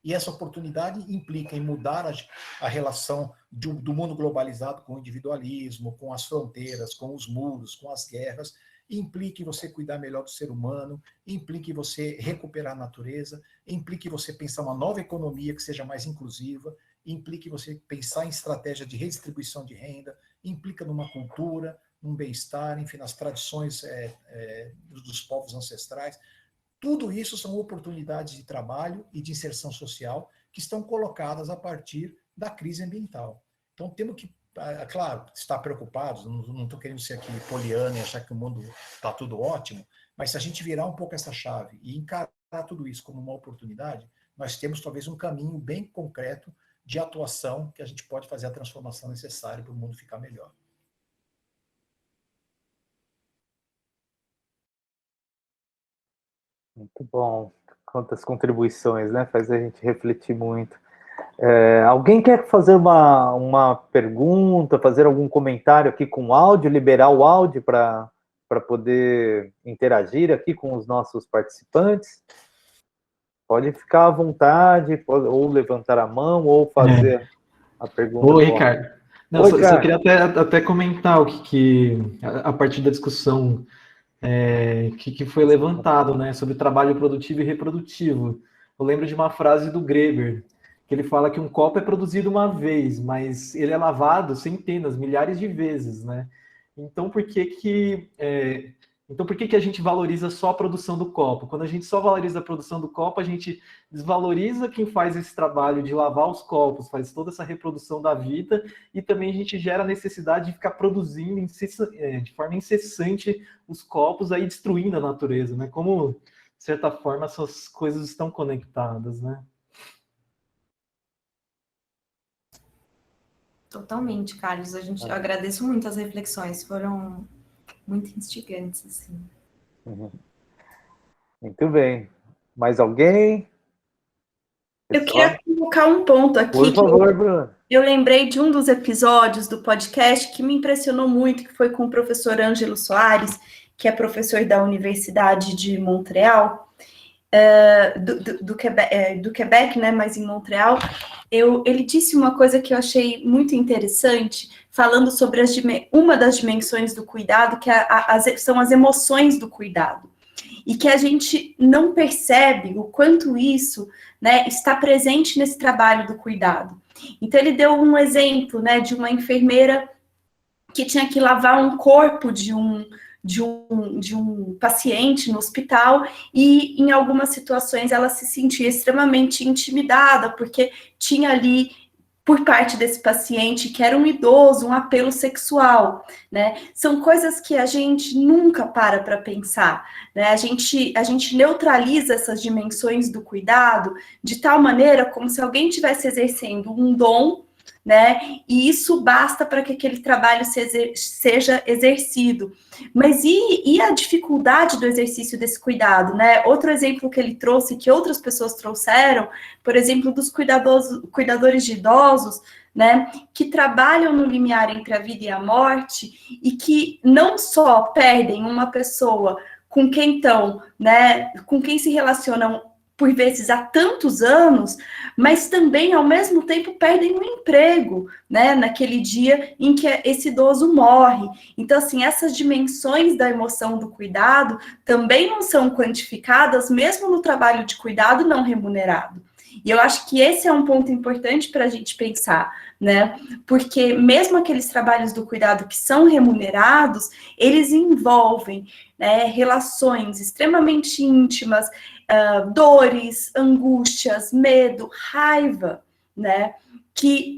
E essa oportunidade implica em mudar a relação do mundo globalizado com o individualismo, com as fronteiras, com os muros, com as guerras, implica em você cuidar melhor do ser humano, implica em você recuperar a natureza, implica em você pensar uma nova economia que seja mais inclusiva, implica em você pensar em estratégia de redistribuição de renda, implica numa cultura, num bem-estar, enfim, nas tradições dos povos ancestrais. Tudo isso são oportunidades de trabalho e de inserção social que estão colocadas a partir da crise ambiental. Então, temos que, claro, estar preocupados, não estou querendo ser aqui poliana e achar que o mundo está tudo ótimo, mas se a gente virar um pouco essa chave e encarar tudo isso como uma oportunidade, nós temos talvez um caminho bem concreto de atuação que a gente pode fazer a transformação necessária para o mundo ficar melhor. Muito bom. Quantas contribuições, né? Faz a gente refletir muito. Alguém quer fazer uma pergunta, fazer algum comentário aqui com o áudio, liberar o áudio para poder interagir aqui com os nossos participantes? Pode ficar à vontade, ou levantar a mão, ou fazer a pergunta. Oi, Ricardo. Não, Oi, só queria até comentar o que a partir da discussão que foi levantado, né, sobre trabalho produtivo e reprodutivo. Eu lembro de uma frase do Greber, que ele fala que um copo é produzido uma vez, mas ele é lavado centenas, milhares de vezes, né? Então, por que a gente valoriza só a produção do copo? Quando a gente só valoriza a produção do copo, a gente desvaloriza quem faz esse trabalho de lavar os copos, faz toda essa reprodução da vida, e também a gente gera a necessidade de ficar produzindo de forma incessante os copos, aí destruindo a natureza, né? Como, de certa forma, essas coisas estão conectadas, né? Totalmente, Carlos. Eu agradeço muito as reflexões, foram muito instigantes, assim. Muito bem. Mais alguém? Eu queria colocar um ponto aqui. Por favor, Bruno. Eu lembrei de um dos episódios do podcast que me impressionou muito, que foi com o professor Ângelo Soares, que é professor da Universidade de Montreal, do Quebec, né, mas em Montreal. Ele disse uma coisa que eu achei muito interessante, falando sobre uma das dimensões do cuidado, que são as emoções do cuidado. E que a gente não percebe o quanto isso, né, está presente nesse trabalho do cuidado. Então, ele deu um exemplo, né, de uma enfermeira que tinha que lavar um corpo de um paciente no hospital, e em algumas situações ela se sentia extremamente intimidada, porque tinha ali, por parte desse paciente, que era um idoso, um apelo sexual, né? São coisas que a gente nunca para pensar, né? A gente neutraliza essas dimensões do cuidado de tal maneira como se alguém estivesse exercendo um dom, né? E isso basta para que aquele trabalho seja exercido. Mas e a dificuldade do exercício desse cuidado, né? Outro exemplo que ele trouxe, que outras pessoas trouxeram, por exemplo, dos cuidadores de idosos, né? Que trabalham no limiar entre a vida e a morte, e que não só perdem uma pessoa com quem estão, né? Com quem se relacionam por vezes há tantos anos, mas também, ao mesmo tempo, perdem o emprego, né, naquele dia em que esse idoso morre. Então, assim, essas dimensões da emoção do cuidado também não são quantificadas, mesmo no trabalho de cuidado não remunerado. E eu acho que esse é um ponto importante para a gente pensar, né? Porque mesmo aqueles trabalhos do cuidado que são remunerados, eles envolvem, né, relações extremamente íntimas, dores, angústias, medo, raiva, né? Que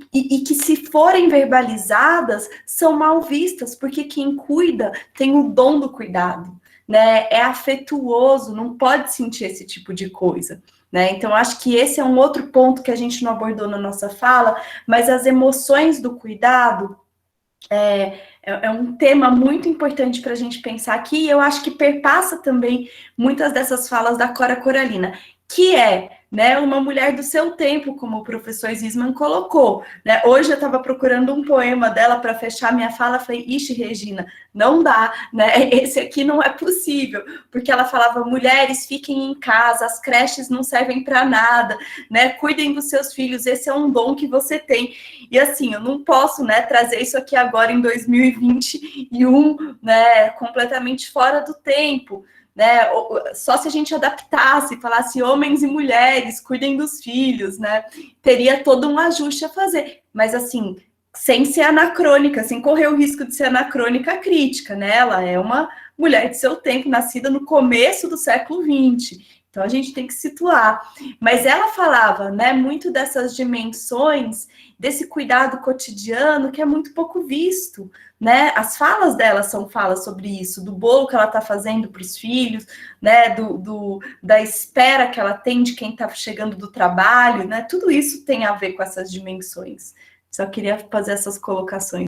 se forem verbalizadas, são mal vistas, porque quem cuida tem o dom do cuidado, né? É afetuoso, não pode sentir esse tipo de coisa, né? Então, acho que esse é um outro ponto que a gente não abordou na nossa fala, mas as emoções do cuidado é um tema muito importante para a gente pensar aqui, e eu acho que perpassa também muitas dessas falas da Cora Coralina, que é, né, uma mulher do seu tempo, como o professor Zisman colocou, né? Hoje eu estava procurando um poema dela para fechar minha fala, falei, ixi, Regina, não dá, né? Esse aqui não é possível, porque ela falava, mulheres, fiquem em casa, as creches não servem para nada, né? Cuidem dos seus filhos, esse é um dom que você tem. E assim, eu não posso, né, trazer isso aqui agora em 2021, né, completamente fora do tempo, né? Só se a gente adaptasse, falasse homens e mulheres, cuidem dos filhos, né? Teria todo um ajuste a fazer. Mas assim, sem ser anacrônica, sem correr o risco de ser anacrônica crítica, né? Ela é uma mulher de seu tempo, nascida no começo do século XX. Então a gente tem que situar. Mas ela falava, né, muito dessas dimensões, desse cuidado cotidiano que é muito pouco visto, né? As falas dela são falas sobre isso, do bolo que ela está fazendo para os filhos, né? Da espera que ela tem de quem está chegando do trabalho, né? Tudo isso tem a ver com essas dimensões. Só queria fazer essas colocações.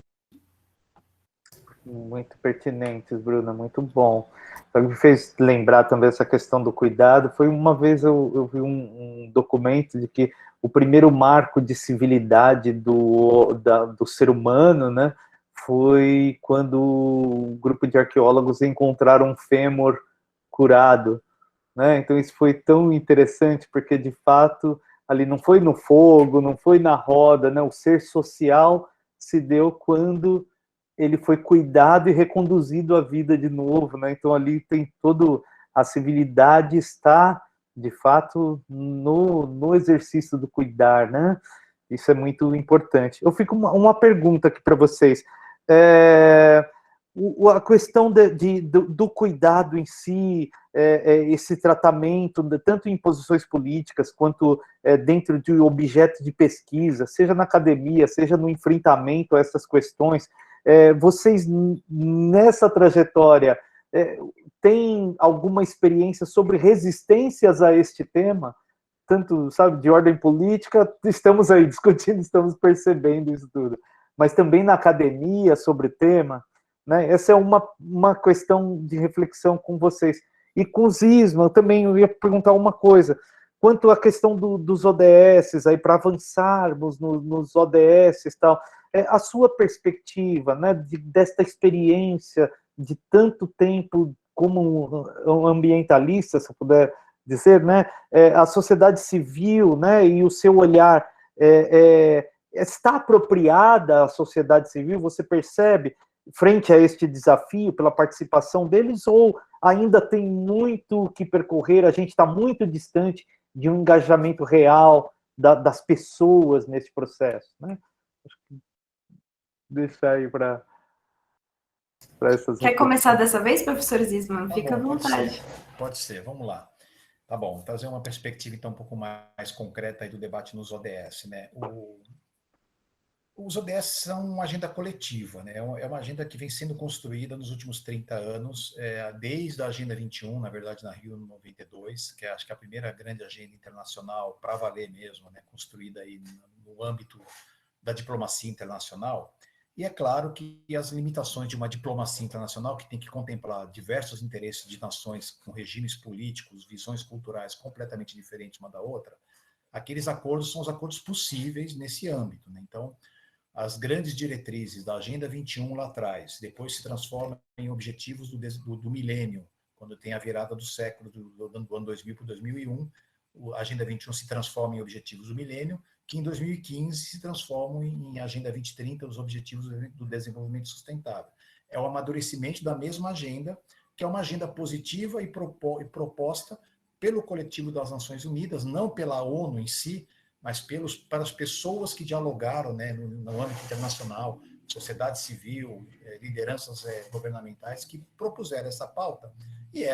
Muito pertinentes, Bruna, muito bom. Só que me fez lembrar também essa questão do cuidado. Foi uma vez eu vi um documento de que o primeiro marco de civilidade do ser humano, né, foi quando um grupo de arqueólogos encontraram um fêmur curado, né? Então isso foi tão interessante, porque de fato ali não foi no fogo, não foi na roda, né? O ser social se deu quando ele foi cuidado e reconduzido à vida de novo, né? Então ali tem todo a civilidade está de fato no exercício do cuidar, né? Isso é muito importante. Eu fico uma pergunta aqui para vocês. A questão do cuidado em si, esse tratamento, tanto em posições políticas quanto dentro de objeto de pesquisa, seja na academia, seja no enfrentamento a essas questões, vocês, nessa trajetória, têm alguma experiência sobre resistências a este tema? Tanto, sabe, de ordem política, estamos aí discutindo, estamos percebendo isso tudo, mas também na academia sobre o tema, né? Essa é uma questão de reflexão com vocês. E com o Zisman, também eu ia perguntar uma coisa, quanto à questão dos ODS, aí para avançarmos nos ODS e tal, a sua perspectiva, né, desta experiência de tanto tempo como um ambientalista, se eu puder dizer, né, a sociedade civil, né, e o seu olhar está apropriada à sociedade civil? Você percebe frente a este desafio pela participação deles, ou ainda tem muito que percorrer? A gente está muito distante de um engajamento real das pessoas nesse processo, né? Acho que deixar aí para essas... Quer começar dessa vez, professor Zisman? Fica à vontade. Pode ser, vamos lá. Tá bom, trazer uma perspectiva então um pouco mais concreta aí do debate nos ODS, né? Os ODS são uma agenda coletiva, né? É uma agenda que vem sendo construída nos últimos 30 anos, desde a Agenda 21, na verdade, na Rio 92, que acho que é a primeira grande agenda internacional para valer mesmo, né? Construída aí no âmbito da diplomacia internacional. E é claro que as limitações de uma diplomacia internacional, que tem que contemplar diversos interesses de nações com regimes políticos, visões culturais completamente diferentes uma da outra, aqueles acordos são os acordos possíveis nesse âmbito, né? Então, as grandes diretrizes da Agenda 21 lá atrás, depois se transformam em objetivos do milênio, quando tem a virada do século, do ano 2000 para 2001, a Agenda 21 se transforma em Objetivos do Milênio, que em 2015 se transformam em Agenda 2030, os Objetivos do Desenvolvimento Sustentável. É o amadurecimento da mesma agenda, que é uma agenda positiva e proposta pelo coletivo das Nações Unidas, não pela ONU em si, mas para as pessoas que dialogaram, né, no âmbito internacional, sociedade civil, lideranças governamentais, que propuseram essa pauta. E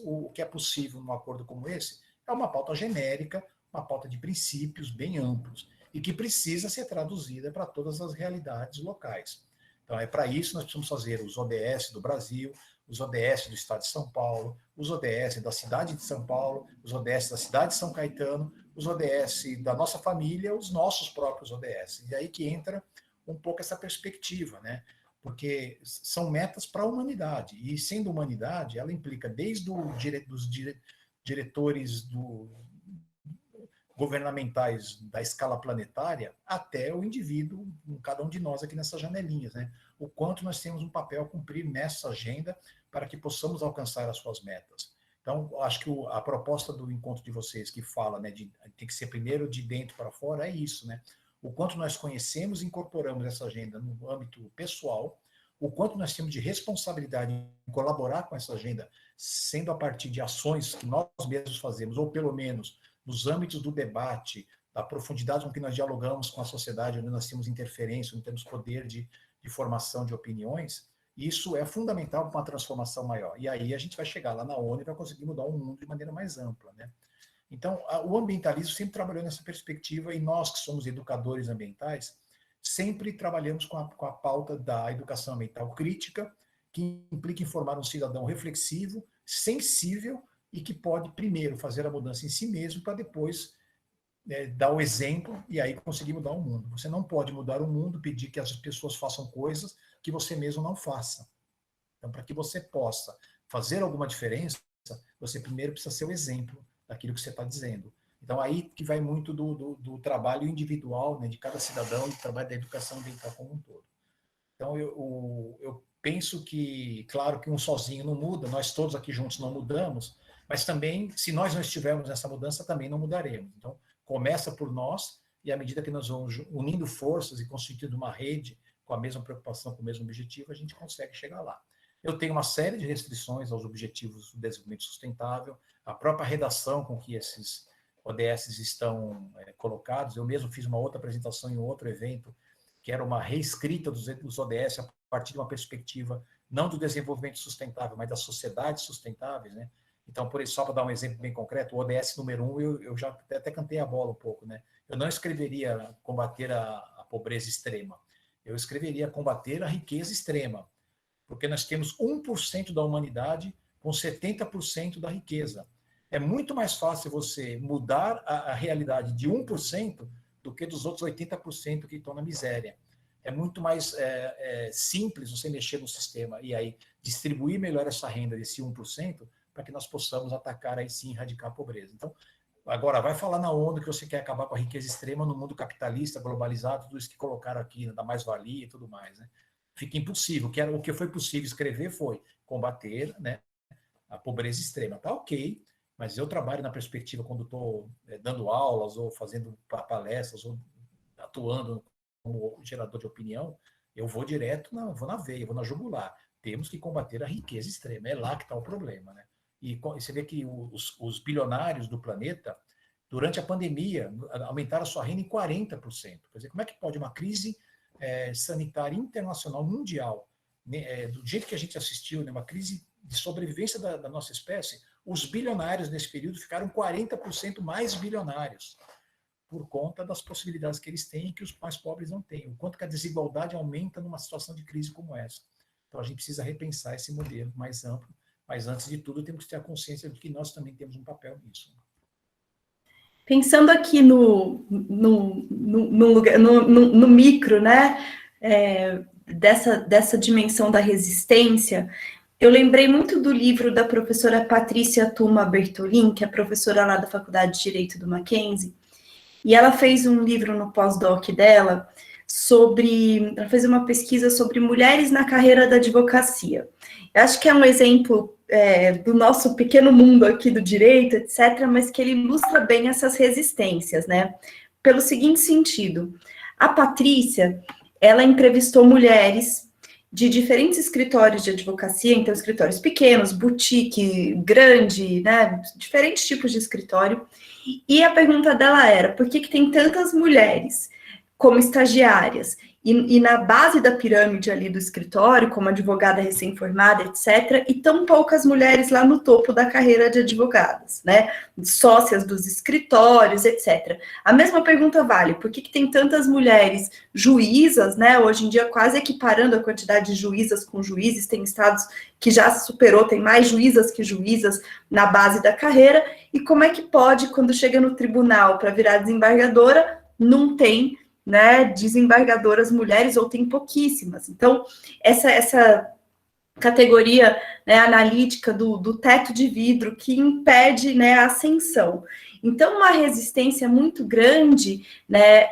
o que é possível num acordo como esse, é uma pauta genérica, uma pauta de princípios bem amplos, e que precisa ser traduzida para todas as realidades locais. Então, para isso, nós precisamos fazer os ODS do Brasil, os ODS do Estado de São Paulo, os ODS da cidade de São Paulo, os ODS da cidade de São Caetano, os ODS da nossa família, os nossos próprios ODS. E aí que entra um pouco essa perspectiva, né? Porque são metas para a humanidade, e sendo humanidade, ela implica desde os diretores governamentais da escala planetária até o indivíduo, cada um de nós aqui nessas janelinhas, né? O quanto nós temos um papel a cumprir nessa agenda para que possamos alcançar as suas metas. Então, acho que a proposta do encontro de vocês que fala, né, tem que ser primeiro de dentro para fora, é isso, né? O quanto nós conhecemos e incorporamos essa agenda no âmbito pessoal, o quanto nós temos de responsabilidade em colaborar com essa agenda, sendo a partir de ações que nós mesmos fazemos, ou pelo menos nos âmbitos do debate, da profundidade com que nós dialogamos com a sociedade, onde nós temos interferência, onde temos poder de formação de opiniões, isso é fundamental para uma transformação maior. E aí a gente vai chegar lá na ONU e vai conseguir mudar o mundo de maneira mais ampla, né? Então, o ambientalismo sempre trabalhou nessa perspectiva, e nós que somos educadores ambientais, sempre trabalhamos com a pauta da educação ambiental crítica, que implica em formar um cidadão reflexivo, sensível, e que pode, primeiro, fazer a mudança em si mesmo, para depois dar o exemplo, e aí conseguir mudar o mundo. Você não pode mudar o mundo, pedir que as pessoas façam coisas que você mesmo não faça. Então, para que você possa fazer alguma diferença, você primeiro precisa ser o exemplo daquilo que você está dizendo. Então, aí que vai muito do trabalho individual, né, de cada cidadão, e do trabalho da educação ambiental como um todo. Então, eu penso que, claro que um sozinho não muda, nós todos aqui juntos não mudamos, mas também, se nós não estivermos nessa mudança, também não mudaremos. Então, começa por nós, e à medida que nós vamos unindo forças e constituindo uma rede com a mesma preocupação, com o mesmo objetivo, a gente consegue chegar lá. Eu tenho uma série de restrições aos objetivos do desenvolvimento sustentável, a própria redação com que esses ODS estão colocados. Eu mesmo fiz uma outra apresentação em outro evento, que era uma reescrita dos ODS a partir de uma perspectiva não do desenvolvimento sustentável, mas das sociedades sustentáveis, né? Então, por isso, só para dar um exemplo bem concreto, o ODS número 1, eu já até cantei a bola um pouco, né? Eu não escreveria combater a pobreza extrema, eu escreveria combater a riqueza extrema, porque nós temos 1% da humanidade com 70% da riqueza. É muito mais fácil você mudar a realidade de 1% do que dos outros 80% que estão na miséria. É muito mais simples você mexer no sistema e aí distribuir melhor essa renda desse 1%, para que nós possamos atacar aí sim, erradicar a pobreza. Então, agora, vai falar na ONU que você quer acabar com a riqueza extrema no mundo capitalista, globalizado, tudo isso que colocaram aqui, da mais-valia e tudo mais, né? Fica impossível. O que foi possível escrever foi combater, né, a pobreza extrema. Tá ok, mas eu trabalho na perspectiva quando estou dando aulas, ou fazendo palestras, ou atuando como gerador de opinião, eu vou direto, vou na veia, vou na jugular. Temos que combater a riqueza extrema. É lá que está o problema, né? E você vê que os bilionários do planeta, durante a pandemia, aumentaram a sua renda em 40%. Quer dizer, como é que pode uma crise sanitária internacional, mundial, né, do jeito que a gente assistiu, né, uma crise de sobrevivência da nossa espécie, os bilionários nesse período ficaram 40% mais bilionários, por conta das possibilidades que eles têm e que os mais pobres não têm. O quanto que a desigualdade aumenta numa situação de crise como essa. Então, a gente precisa repensar esse modelo mais amplo, mas, antes de tudo, temos que ter a consciência de que nós também temos um papel nisso. Pensando aqui no micro, né, dessa dimensão da resistência, eu lembrei muito do livro da professora Patrícia Tuma Bertolin, que é professora lá da Faculdade de Direito do Mackenzie, e ela fez um livro no pós-doc dela ela fez uma pesquisa sobre mulheres na carreira da advocacia. Eu acho que é um exemplo do nosso pequeno mundo aqui do direito, etc., mas que ele ilustra bem essas resistências, né? Pelo seguinte sentido, a Patrícia, ela entrevistou mulheres de diferentes escritórios de advocacia, então escritórios pequenos, boutique, grande, né? Diferentes tipos de escritório, e a pergunta dela era, por que tem tantas mulheres como estagiárias? E na base da pirâmide ali do escritório, como advogada recém-formada, etc., e tão poucas mulheres lá no topo da carreira de advogadas, né? Sócias dos escritórios, etc. A mesma pergunta vale, por que tem tantas mulheres juízas, né? Hoje em dia, quase equiparando a quantidade de juízas com juízes, tem estados que já superou, tem mais juízas que juízas na base da carreira, e como é que pode, quando chega no tribunal para virar desembargadora, não tem, né, desembargadoras mulheres, ou tem pouquíssimas. Então, essa categoria, né, analítica do teto de vidro que impede, né, a ascensão. Então, uma resistência muito grande, né,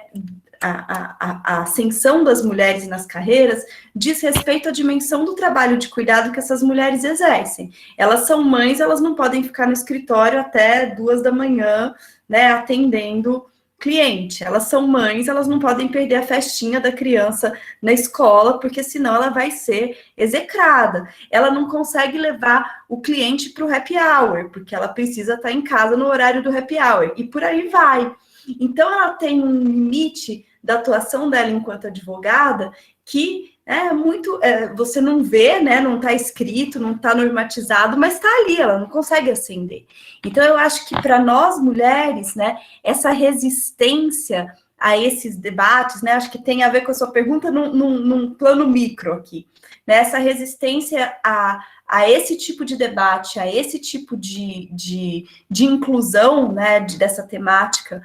a ascensão das mulheres nas carreiras diz respeito à dimensão do trabalho de cuidado que essas mulheres exercem. Elas são mães, elas não podem ficar no escritório até 2 da manhã, né, atendendo cliente. Elas são mães, elas não podem perder a festinha da criança na escola, porque senão ela vai ser execrada. Ela não consegue levar o cliente para o happy hour, porque ela precisa estar em casa no horário do happy hour, e por aí vai. Então, ela tem um limite da atuação dela enquanto advogada que é muito, você não vê, né, não está escrito, não está normatizado, mas está ali, ela não consegue ascender. Então, eu acho que para nós mulheres, né, essa resistência a esses debates, né, acho que tem a ver com a sua pergunta num plano micro aqui, né, essa resistência a esse tipo de debate, a esse tipo de inclusão, né, dessa temática,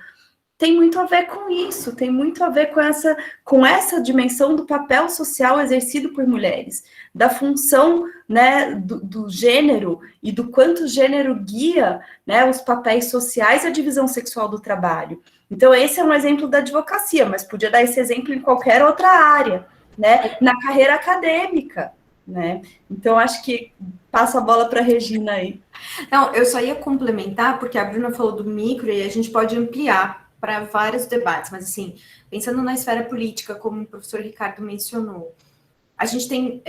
tem muito a ver com isso, tem muito a ver com essa dimensão do papel social exercido por mulheres, da função, né, do gênero e do quanto o gênero guia, né, os papéis sociais e a divisão sexual do trabalho. Então, esse é um exemplo da advocacia, mas podia dar esse exemplo em qualquer outra área, né, na carreira acadêmica, né? Então, acho que passo a bola para a Regina aí. Não, eu só ia complementar, porque a Bruna falou do micro e a gente pode ampliar para vários debates, mas assim, pensando na esfera política, como o professor Ricardo mencionou, a gente tem,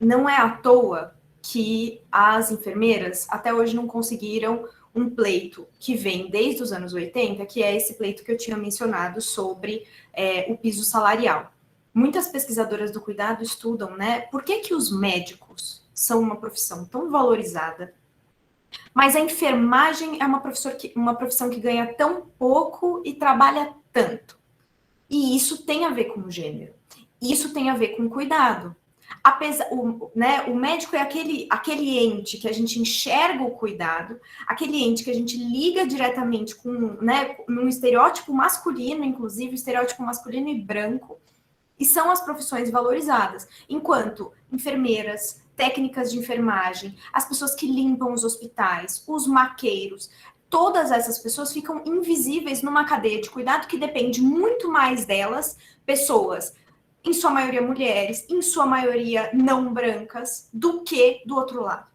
não é à toa que as enfermeiras até hoje não conseguiram um pleito que vem desde os anos 80, que é esse pleito que eu tinha mencionado sobre o piso salarial. Muitas pesquisadoras do cuidado estudam, né, por que os médicos são uma profissão tão valorizada, mas a enfermagem é uma profissão que ganha tão pouco e trabalha tanto. E isso tem a ver com o gênero. Isso tem a ver com cuidado. O médico é aquele ente que a gente enxerga o cuidado, aquele ente que a gente liga diretamente com, né, num estereótipo masculino, inclusive estereótipo masculino e branco, e são as profissões valorizadas. Enquanto enfermeiras, técnicas de enfermagem, as pessoas que limpam os hospitais, os maqueiros, todas essas pessoas ficam invisíveis numa cadeia de cuidado que depende muito mais delas, pessoas, em sua maioria mulheres, em sua maioria não brancas, do que do outro lado.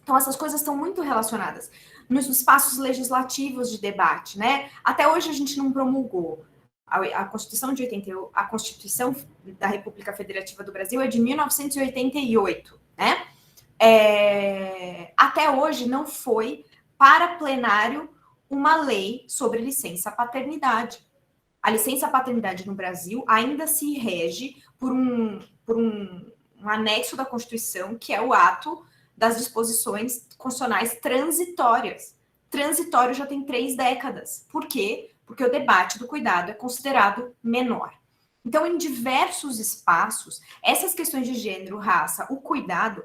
Então, essas coisas estão muito relacionadas. Nos espaços legislativos de debate, né? Até hoje a gente não promulgou. A Constituição de 88, a Constituição da República Federativa do Brasil é de 1988, né? Até hoje não foi para plenário uma lei sobre licença paternidade. A licença paternidade no Brasil ainda se rege por um anexo da Constituição, que é o ato das disposições constitucionais transitórias. Transitório já tem 3 décadas. Por quê? Porque o debate do cuidado é considerado menor. Então, em diversos espaços, essas questões de gênero, raça, o cuidado,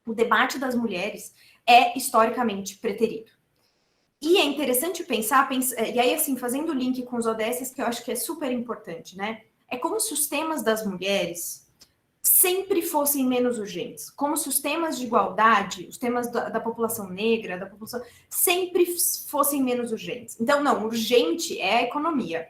o debate das mulheres é historicamente preterido. E é interessante pensar, e aí, assim, fazendo o link com os ODSs, que eu acho que é super importante, né? É como se os temas das mulheres sempre fossem menos urgentes, como se os temas de igualdade, os temas da população negra, da população, sempre fossem menos urgentes. Então, não, urgente é a economia,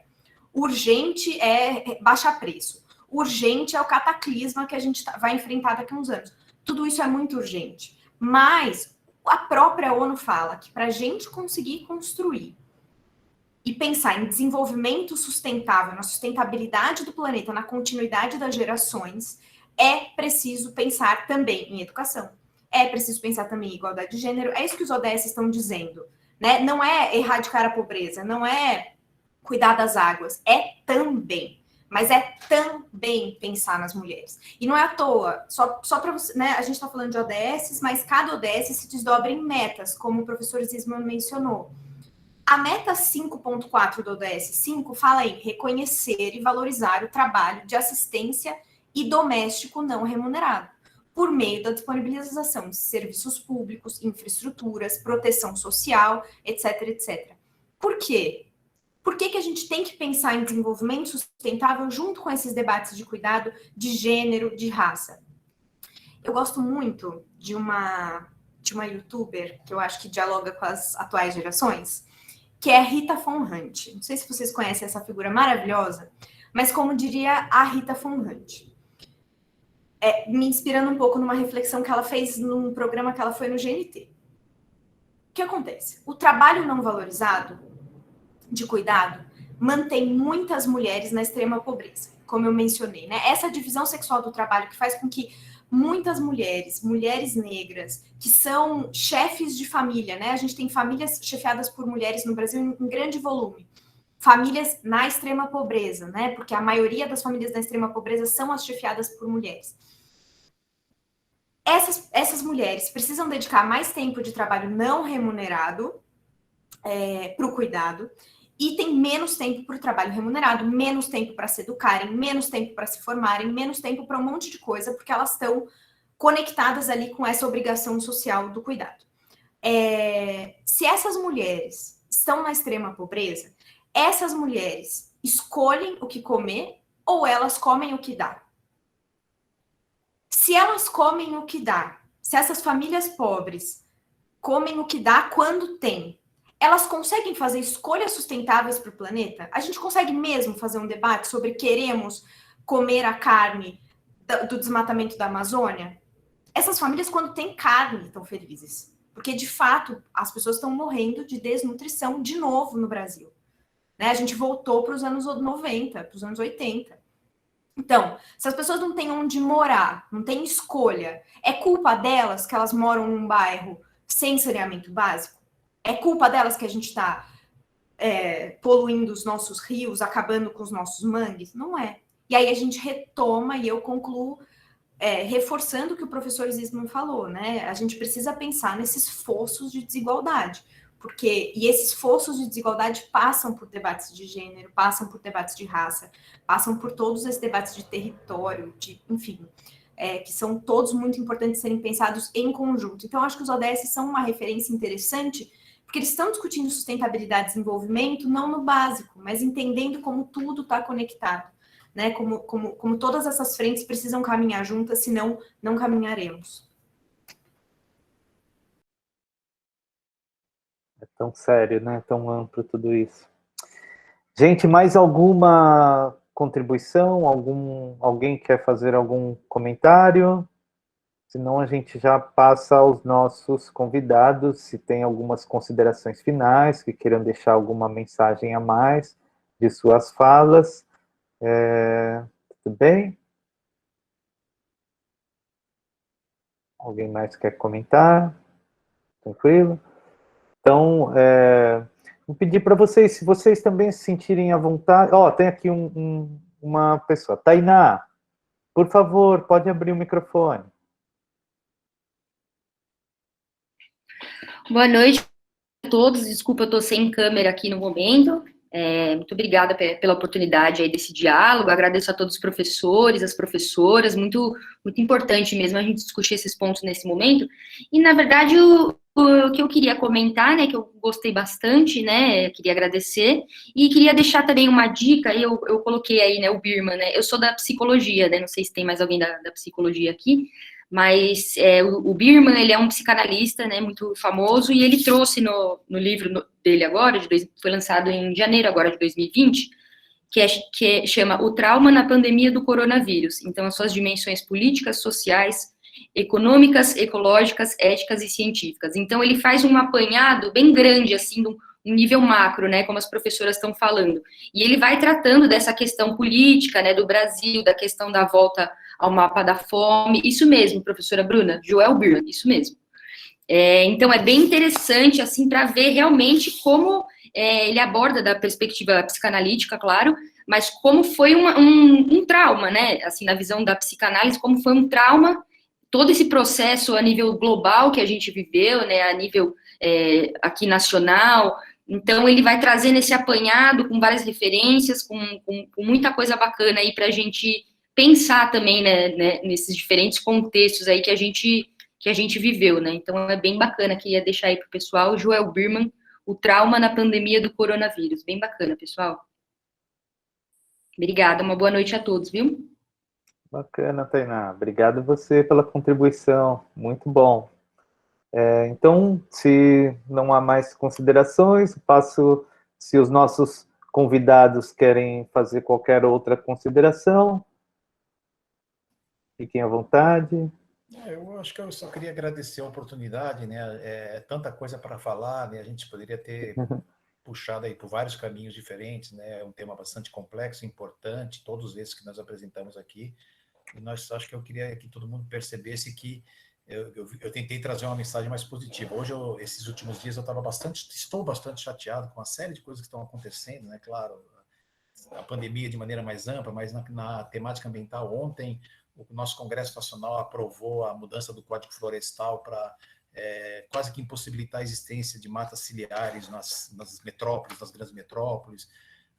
urgente é baixar preço, urgente é o cataclisma que a gente vai enfrentar daqui a uns anos. Tudo isso é muito urgente. Mas a própria ONU fala que para a gente conseguir construir e pensar em desenvolvimento sustentável, na sustentabilidade do planeta, na continuidade das gerações, é preciso pensar também em educação. É preciso pensar também em igualdade de gênero. É isso que os ODS estão dizendo, né? Não é erradicar a pobreza, não é cuidar das águas, é também. Mas é também pensar nas mulheres. E não é à toa, só para você, né? A gente está falando de ODS, mas cada ODS se desdobra em metas, como o professor Zisman mencionou. A meta 5.4 do ODS 5 fala em reconhecer e valorizar o trabalho de assistência e doméstico não remunerado, por meio da disponibilização de serviços públicos, infraestruturas, proteção social, etc, etc. Por quê? Por que a gente tem que pensar em desenvolvimento sustentável junto com esses debates de cuidado de gênero, de raça? Eu gosto muito de uma youtuber que eu acho que dialoga com as atuais gerações, que é a Rita Von Hunt. Não sei se vocês conhecem essa figura maravilhosa, mas como diria a Rita Von Hunt, me inspirando um pouco numa reflexão que ela fez num programa que ela foi no GNT. O que acontece? O trabalho não valorizado de cuidado mantém muitas mulheres na extrema pobreza, como eu mencionei, né? Essa divisão sexual do trabalho que faz com que muitas mulheres negras, que são chefes de família, né? A gente tem famílias chefiadas por mulheres no Brasil em grande volume. Famílias na extrema pobreza, né? Porque a maioria das famílias na extrema pobreza são as chefiadas por mulheres. Essas mulheres precisam dedicar mais tempo de trabalho não remunerado para o cuidado, e tem menos tempo para o trabalho remunerado, menos tempo para se educarem, menos tempo para se formarem, menos tempo para um monte de coisa, porque elas estão conectadas ali com essa obrigação social do cuidado. Se essas mulheres estão na extrema pobreza, essas mulheres escolhem o que comer ou elas comem o que dá? Se elas comem o que dá, se essas famílias pobres comem o que dá quando tem, elas conseguem fazer escolhas sustentáveis para o planeta? A gente consegue mesmo fazer um debate sobre queremos comer a carne do desmatamento da Amazônia? Essas famílias, quando tem carne, estão felizes. Porque, de fato, as pessoas estão morrendo de desnutrição de novo no Brasil. Né? A gente voltou para os anos 90, para os anos 80. Então, se as pessoas não têm onde morar, não têm escolha, é culpa delas que elas moram num bairro sem saneamento básico? É culpa delas que a gente está poluindo os nossos rios, acabando com os nossos mangues? Não é. E aí a gente retoma, e eu concluo reforçando o que o professor Zisman falou, né? A gente precisa pensar nesses fossos de desigualdade, e esses fossos de desigualdade passam por debates de gênero, passam por debates de raça, passam por todos esses debates de território, enfim, que são todos muito importantes serem pensados em conjunto. Então, acho que os ODS são uma referência interessante, porque eles estão discutindo sustentabilidade e desenvolvimento, não no básico, mas entendendo como tudo está conectado, né? Como todas essas frentes precisam caminhar juntas, senão não caminharemos. É tão sério, né? Tão amplo tudo isso. Gente, mais alguma contribuição? Alguém quer fazer algum comentário? Senão a gente já passa aos nossos convidados, se tem algumas considerações finais, que queiram deixar alguma mensagem a mais de suas falas. Tudo bem? Alguém mais quer comentar? Tranquilo? Então, vou pedir para vocês, se vocês também se sentirem à vontade... tem aqui uma pessoa. Tainá, por favor, pode abrir o microfone. Boa noite a todos. Desculpa, eu estou sem câmera aqui no momento. Muito obrigada pela oportunidade aí desse diálogo. Agradeço a todos os professores, as professoras. Muito importante mesmo a gente discutir esses pontos nesse momento. E, na verdade, o que eu queria comentar, né, que eu gostei bastante, né, queria agradecer, e queria deixar também uma dica, eu coloquei aí, né, o Birman, né, eu sou da psicologia, né, não sei se tem mais alguém da psicologia aqui, mas o Birman, ele é um psicanalista, né, muito famoso, e ele trouxe no livro dele agora, foi lançado em janeiro agora de 2020, que chama O Trauma na Pandemia do Coronavírus. Então, as suas dimensões políticas, sociais econômicas, ecológicas, éticas e científicas. Então, ele faz um apanhado bem grande, assim, um nível macro, né, como as professoras estão falando. E ele vai tratando dessa questão política, né, do Brasil, da questão da volta ao mapa da fome, isso mesmo, professora Bruna, Joel Birman, isso mesmo. Então, é bem interessante, assim, para ver realmente como ele aborda da perspectiva psicanalítica, claro, mas como foi um trauma, né, assim, na visão da psicanálise, como foi um trauma, todo esse processo a nível global que a gente viveu, né, a nível aqui nacional. Então, ele vai trazendo esse apanhado com várias referências, com muita coisa bacana aí para a gente pensar também, né, nesses diferentes contextos aí que a gente viveu, né? Então, é bem bacana, queria deixar aí para o pessoal, Joel Birman, O Trauma na Pandemia do Coronavírus. Bem bacana, pessoal. Obrigada, uma boa noite a todos, viu? Bacana, Tainá. Obrigado você pela contribuição. Muito bom. Então, se não há mais considerações, passo se os nossos convidados querem fazer qualquer outra consideração. Fiquem à vontade. Eu acho que eu só queria agradecer a oportunidade, né? Tanta coisa para falar, né? A gente poderia ter puxado aí por vários caminhos diferentes, né? É um tema bastante complexo, importante, todos esses que nós apresentamos aqui. E acho que eu queria que todo mundo percebesse que eu tentei trazer uma mensagem mais positiva. Hoje, esses últimos dias, estou bastante chateado com uma série de coisas que estão acontecendo, né? Claro, a pandemia de maneira mais ampla, mas na temática ambiental, ontem o nosso Congresso Nacional aprovou a mudança do Código Florestal para quase que impossibilitar a existência de matas ciliares nas metrópoles, nas grandes metrópoles.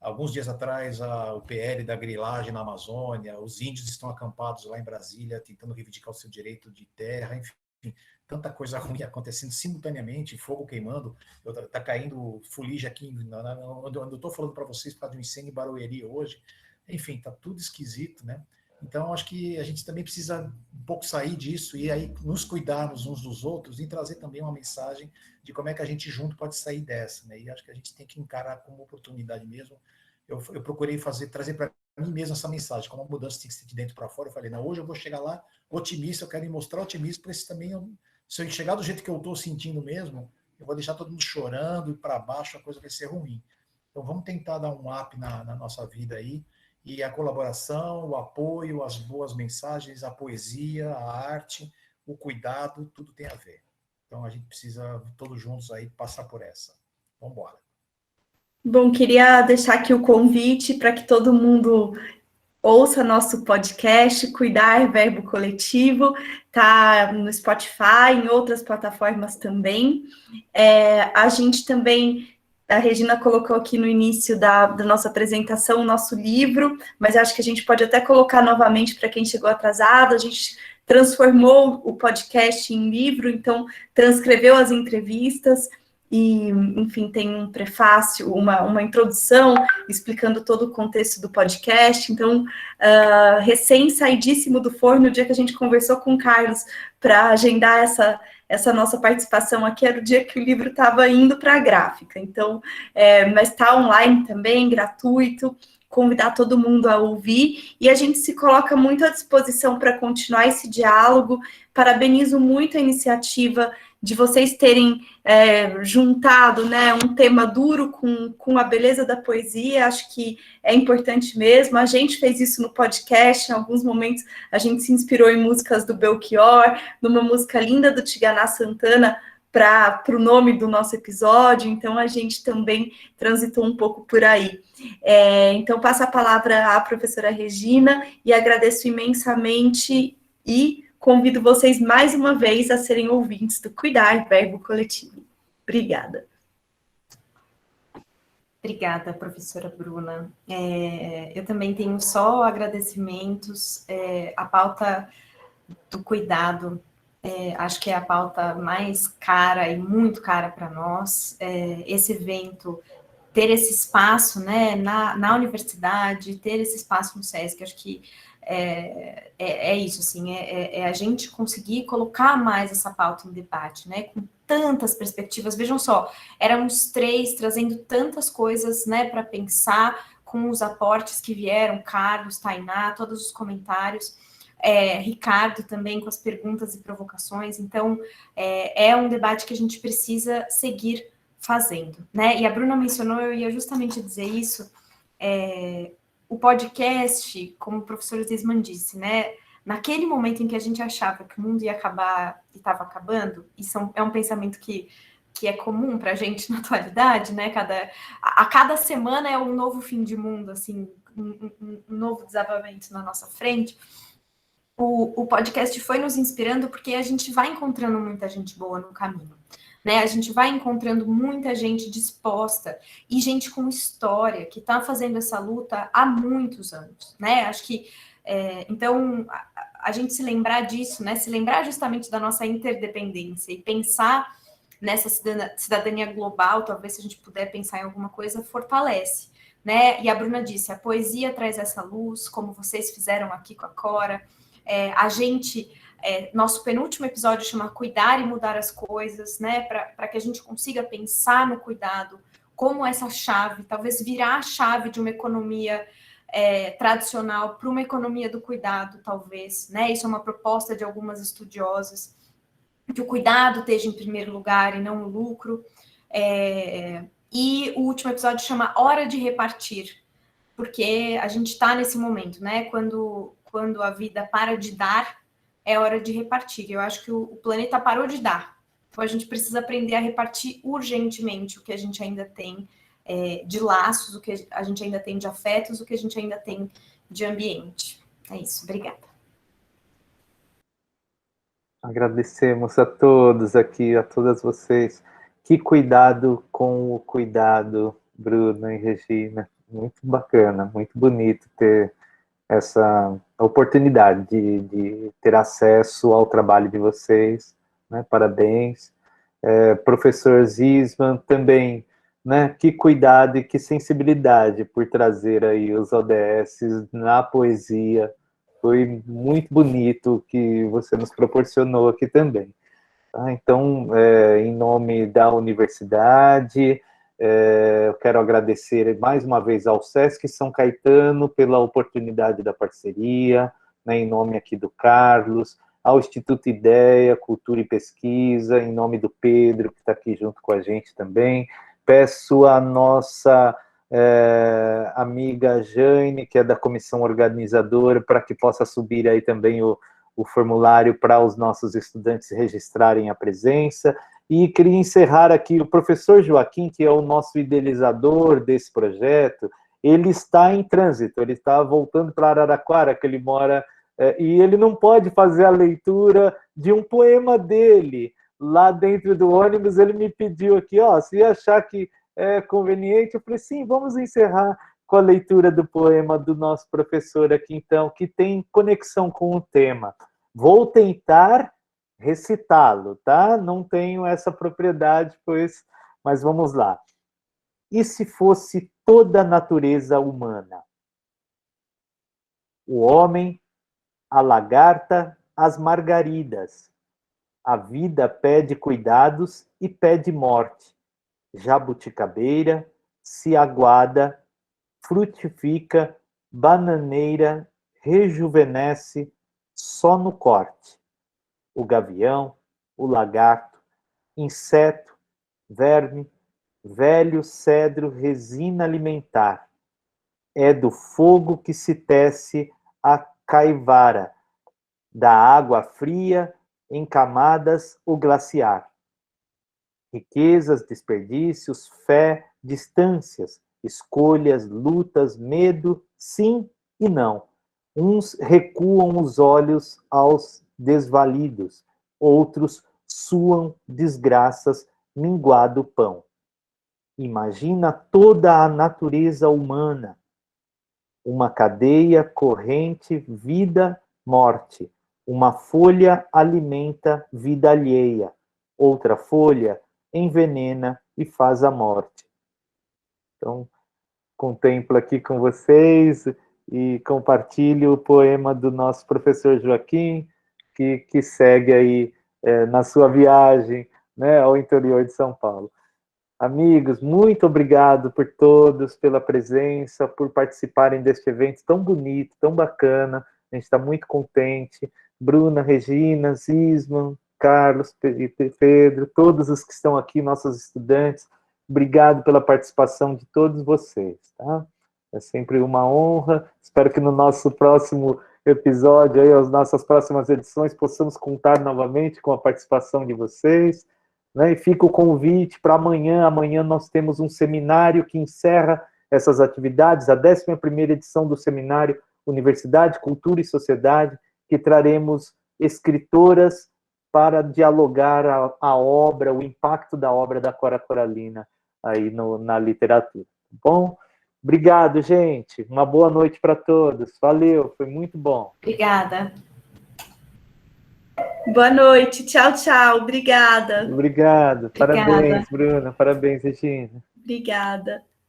Alguns dias atrás, o PL da grilagem na Amazônia, os índios estão acampados lá em Brasília, tentando reivindicar o seu direito de terra, enfim, tanta coisa ruim acontecendo simultaneamente, fogo queimando, está caindo fuligem aqui, onde eu estou falando para vocês, por causa de um incêndio em Barueri hoje, enfim, está tudo esquisito, né? Então, acho que a gente também precisa um pouco sair disso e aí nos cuidarmos uns dos outros e trazer também uma mensagem de como é que a gente junto pode sair dessa, né? E acho que a gente tem que encarar como oportunidade mesmo. Eu procurei trazer para mim mesmo essa mensagem, como a mudança tem que ser de dentro para fora. Eu falei, não, hoje eu vou chegar lá otimista, eu quero me mostrar otimista, para esse também, se eu chegar do jeito que eu estou sentindo mesmo, eu vou deixar todo mundo chorando e para baixo, a coisa vai ser ruim. Então, vamos tentar dar um up na nossa vida aí, e a colaboração, o apoio, as boas mensagens, a poesia, a arte, o cuidado, tudo tem a ver. Então, a gente precisa, todos juntos aí, passar por essa. Vamos embora. Bom, queria deixar aqui o convite para que todo mundo ouça nosso podcast, Cuidar Verbo Coletivo, tá no Spotify, em outras plataformas também. A gente também... A Regina colocou aqui no início da nossa apresentação o nosso livro, mas acho que a gente pode até colocar novamente para quem chegou atrasado. A gente transformou o podcast em livro, então transcreveu as entrevistas e, enfim, tem um prefácio, uma introdução explicando todo o contexto do podcast. Então, recém-saidíssimo do forno, o dia que a gente conversou com o Carlos para agendar essa nossa participação aqui, era o dia que o livro estava indo para a gráfica. Então, mas está online também, gratuito, convidar todo mundo a ouvir, e a gente se coloca muito à disposição para continuar esse diálogo. Parabenizo muito a iniciativa de vocês terem juntado, né, um tema duro com a beleza da poesia. Acho que é importante mesmo. A gente fez isso no podcast, em alguns momentos a gente se inspirou em músicas do Belchior, numa música linda do Tigana Santana, para o nome do nosso episódio, então a gente também transitou um pouco por aí. Então, passo a palavra à professora Regina e agradeço imensamente e convido vocês mais uma vez a serem ouvintes do Cuidar Verbo Coletivo. Obrigada. Obrigada, professora Bruna. Eu também tenho só agradecimentos. A pauta do cuidado, acho que é a pauta mais cara e muito cara para nós. Esse evento, ter esse espaço, né, na universidade, ter esse espaço no SESC, acho que é isso, assim, a gente conseguir colocar mais essa pauta em debate, né, com tantas perspectivas. Vejam só, éramos 3 trazendo tantas coisas, né, para pensar, com os aportes que vieram, Carlos, Tainá, todos os comentários. Ricardo também com as perguntas e provocações. Então, é um debate que a gente precisa seguir fazendo, né? E a Bruna mencionou, eu ia justamente dizer isso, o podcast, como o professor Zisman disse, né? Naquele momento em que a gente achava que o mundo ia acabar e estava acabando, isso é um pensamento que é comum para a gente na atualidade, né? A cada semana é um novo fim de mundo, assim, um novo desabamento na nossa frente. O podcast foi nos inspirando porque a gente vai encontrando muita gente boa no caminho, né? A gente vai encontrando muita gente disposta e gente com história que está fazendo essa luta há muitos anos, né? Acho que então a gente se lembrar disso, né? Se lembrar justamente da nossa interdependência e pensar nessa cidadania global, talvez se a gente puder pensar em alguma coisa, fortalece, né? E a Bruna disse, a poesia traz essa luz, como vocês fizeram aqui com a Cora. A gente, nosso penúltimo episódio chama Cuidar e Mudar as Coisas, né? Para que a gente consiga pensar no cuidado como essa chave, talvez virar a chave de uma economia tradicional para uma economia do cuidado, talvez, né? Isso é uma proposta de algumas estudiosas, que o cuidado esteja em primeiro lugar e não o lucro. E o último episódio chama Hora de Repartir, porque a gente está nesse momento, né? Quando a vida para de dar, é hora de repartir. Eu acho que o planeta parou de dar. Então a gente precisa aprender a repartir urgentemente o que a gente ainda tem de laços, o que a gente ainda tem de afetos, o que a gente ainda tem de ambiente. É isso, obrigada. Agradecemos a todos aqui, a todas vocês. Que cuidado com o cuidado, Bruna e Regina. Muito bacana, muito bonito ter essa oportunidade de ter acesso ao trabalho de vocês, né? Parabéns. Professor Zisman, também, né? Que cuidado e que sensibilidade por trazer aí os ODS na poesia. Foi muito bonito o que você nos proporcionou aqui também. Tá? Então, em nome da universidade, eu quero agradecer mais uma vez ao Sesc São Caetano pela oportunidade da parceria, né, em nome aqui do Carlos, ao Instituto Ideia, Cultura e Pesquisa, em nome do Pedro, que está aqui junto com a gente também. Peço à nossa amiga Jane, que é da comissão organizadora, para que possa subir aí também o formulário para os nossos estudantes registrarem a presença. E queria encerrar aqui, o professor Joaquim, que é o nosso idealizador desse projeto, ele está em trânsito, ele está voltando para Araraquara, que ele mora, e ele não pode fazer a leitura de um poema dele. Lá dentro do ônibus, ele me pediu aqui, se achar que é conveniente, eu falei, sim, vamos encerrar com a leitura do poema do nosso professor aqui, então, que tem conexão com o tema. Vou tentar recitá-lo, tá? Não tenho essa propriedade, mas vamos lá. E se fosse toda a natureza humana? O homem, a lagarta, as margaridas. A vida pede cuidados e pede morte. Jabuticabeira, se aguada, frutifica, bananeira, rejuvenesce só no corte. O gavião, o lagarto, inseto, verme, velho cedro, resina alimentar. É do fogo que se tece a caivara, da água fria em camadas o glaciar. Riquezas, desperdícios, fé, distâncias, escolhas, lutas, medo, sim e não. Uns recuam os olhos aos desvalidos, outros suam desgraças, minguado o pão. Imagina toda a natureza humana, uma cadeia corrente, vida, morte. Uma folha alimenta vida alheia, outra folha envenena e faz a morte. Então, contemplo aqui com vocês e compartilho o poema do nosso professor Joaquim, que segue aí na sua viagem, né, ao interior de São Paulo. Amigos, muito obrigado por todos, pela presença, por participarem deste evento tão bonito, tão bacana, A gente está muito contente. Bruna, Regina, Zisman, Carlos, Pedro, todos os que estão aqui, nossos estudantes, obrigado pela participação de todos vocês, tá? É sempre uma honra. Espero que no nosso próximo episódio, aí, as nossas próximas edições, possamos contar novamente com a participação de vocês, né? E fica o convite para amanhã. Amanhã nós temos um seminário que encerra essas atividades, a 11ª edição do seminário Universidade, Cultura e Sociedade, que traremos escritoras para dialogar a obra, o impacto da obra da Cora Coralina aí na literatura, tá bom? Obrigado, gente. Uma boa noite para todos. Valeu, foi muito bom. Obrigada. Boa noite. Tchau, tchau. Obrigada. Obrigado. Parabéns, Bruna. Parabéns, Regina. Obrigada.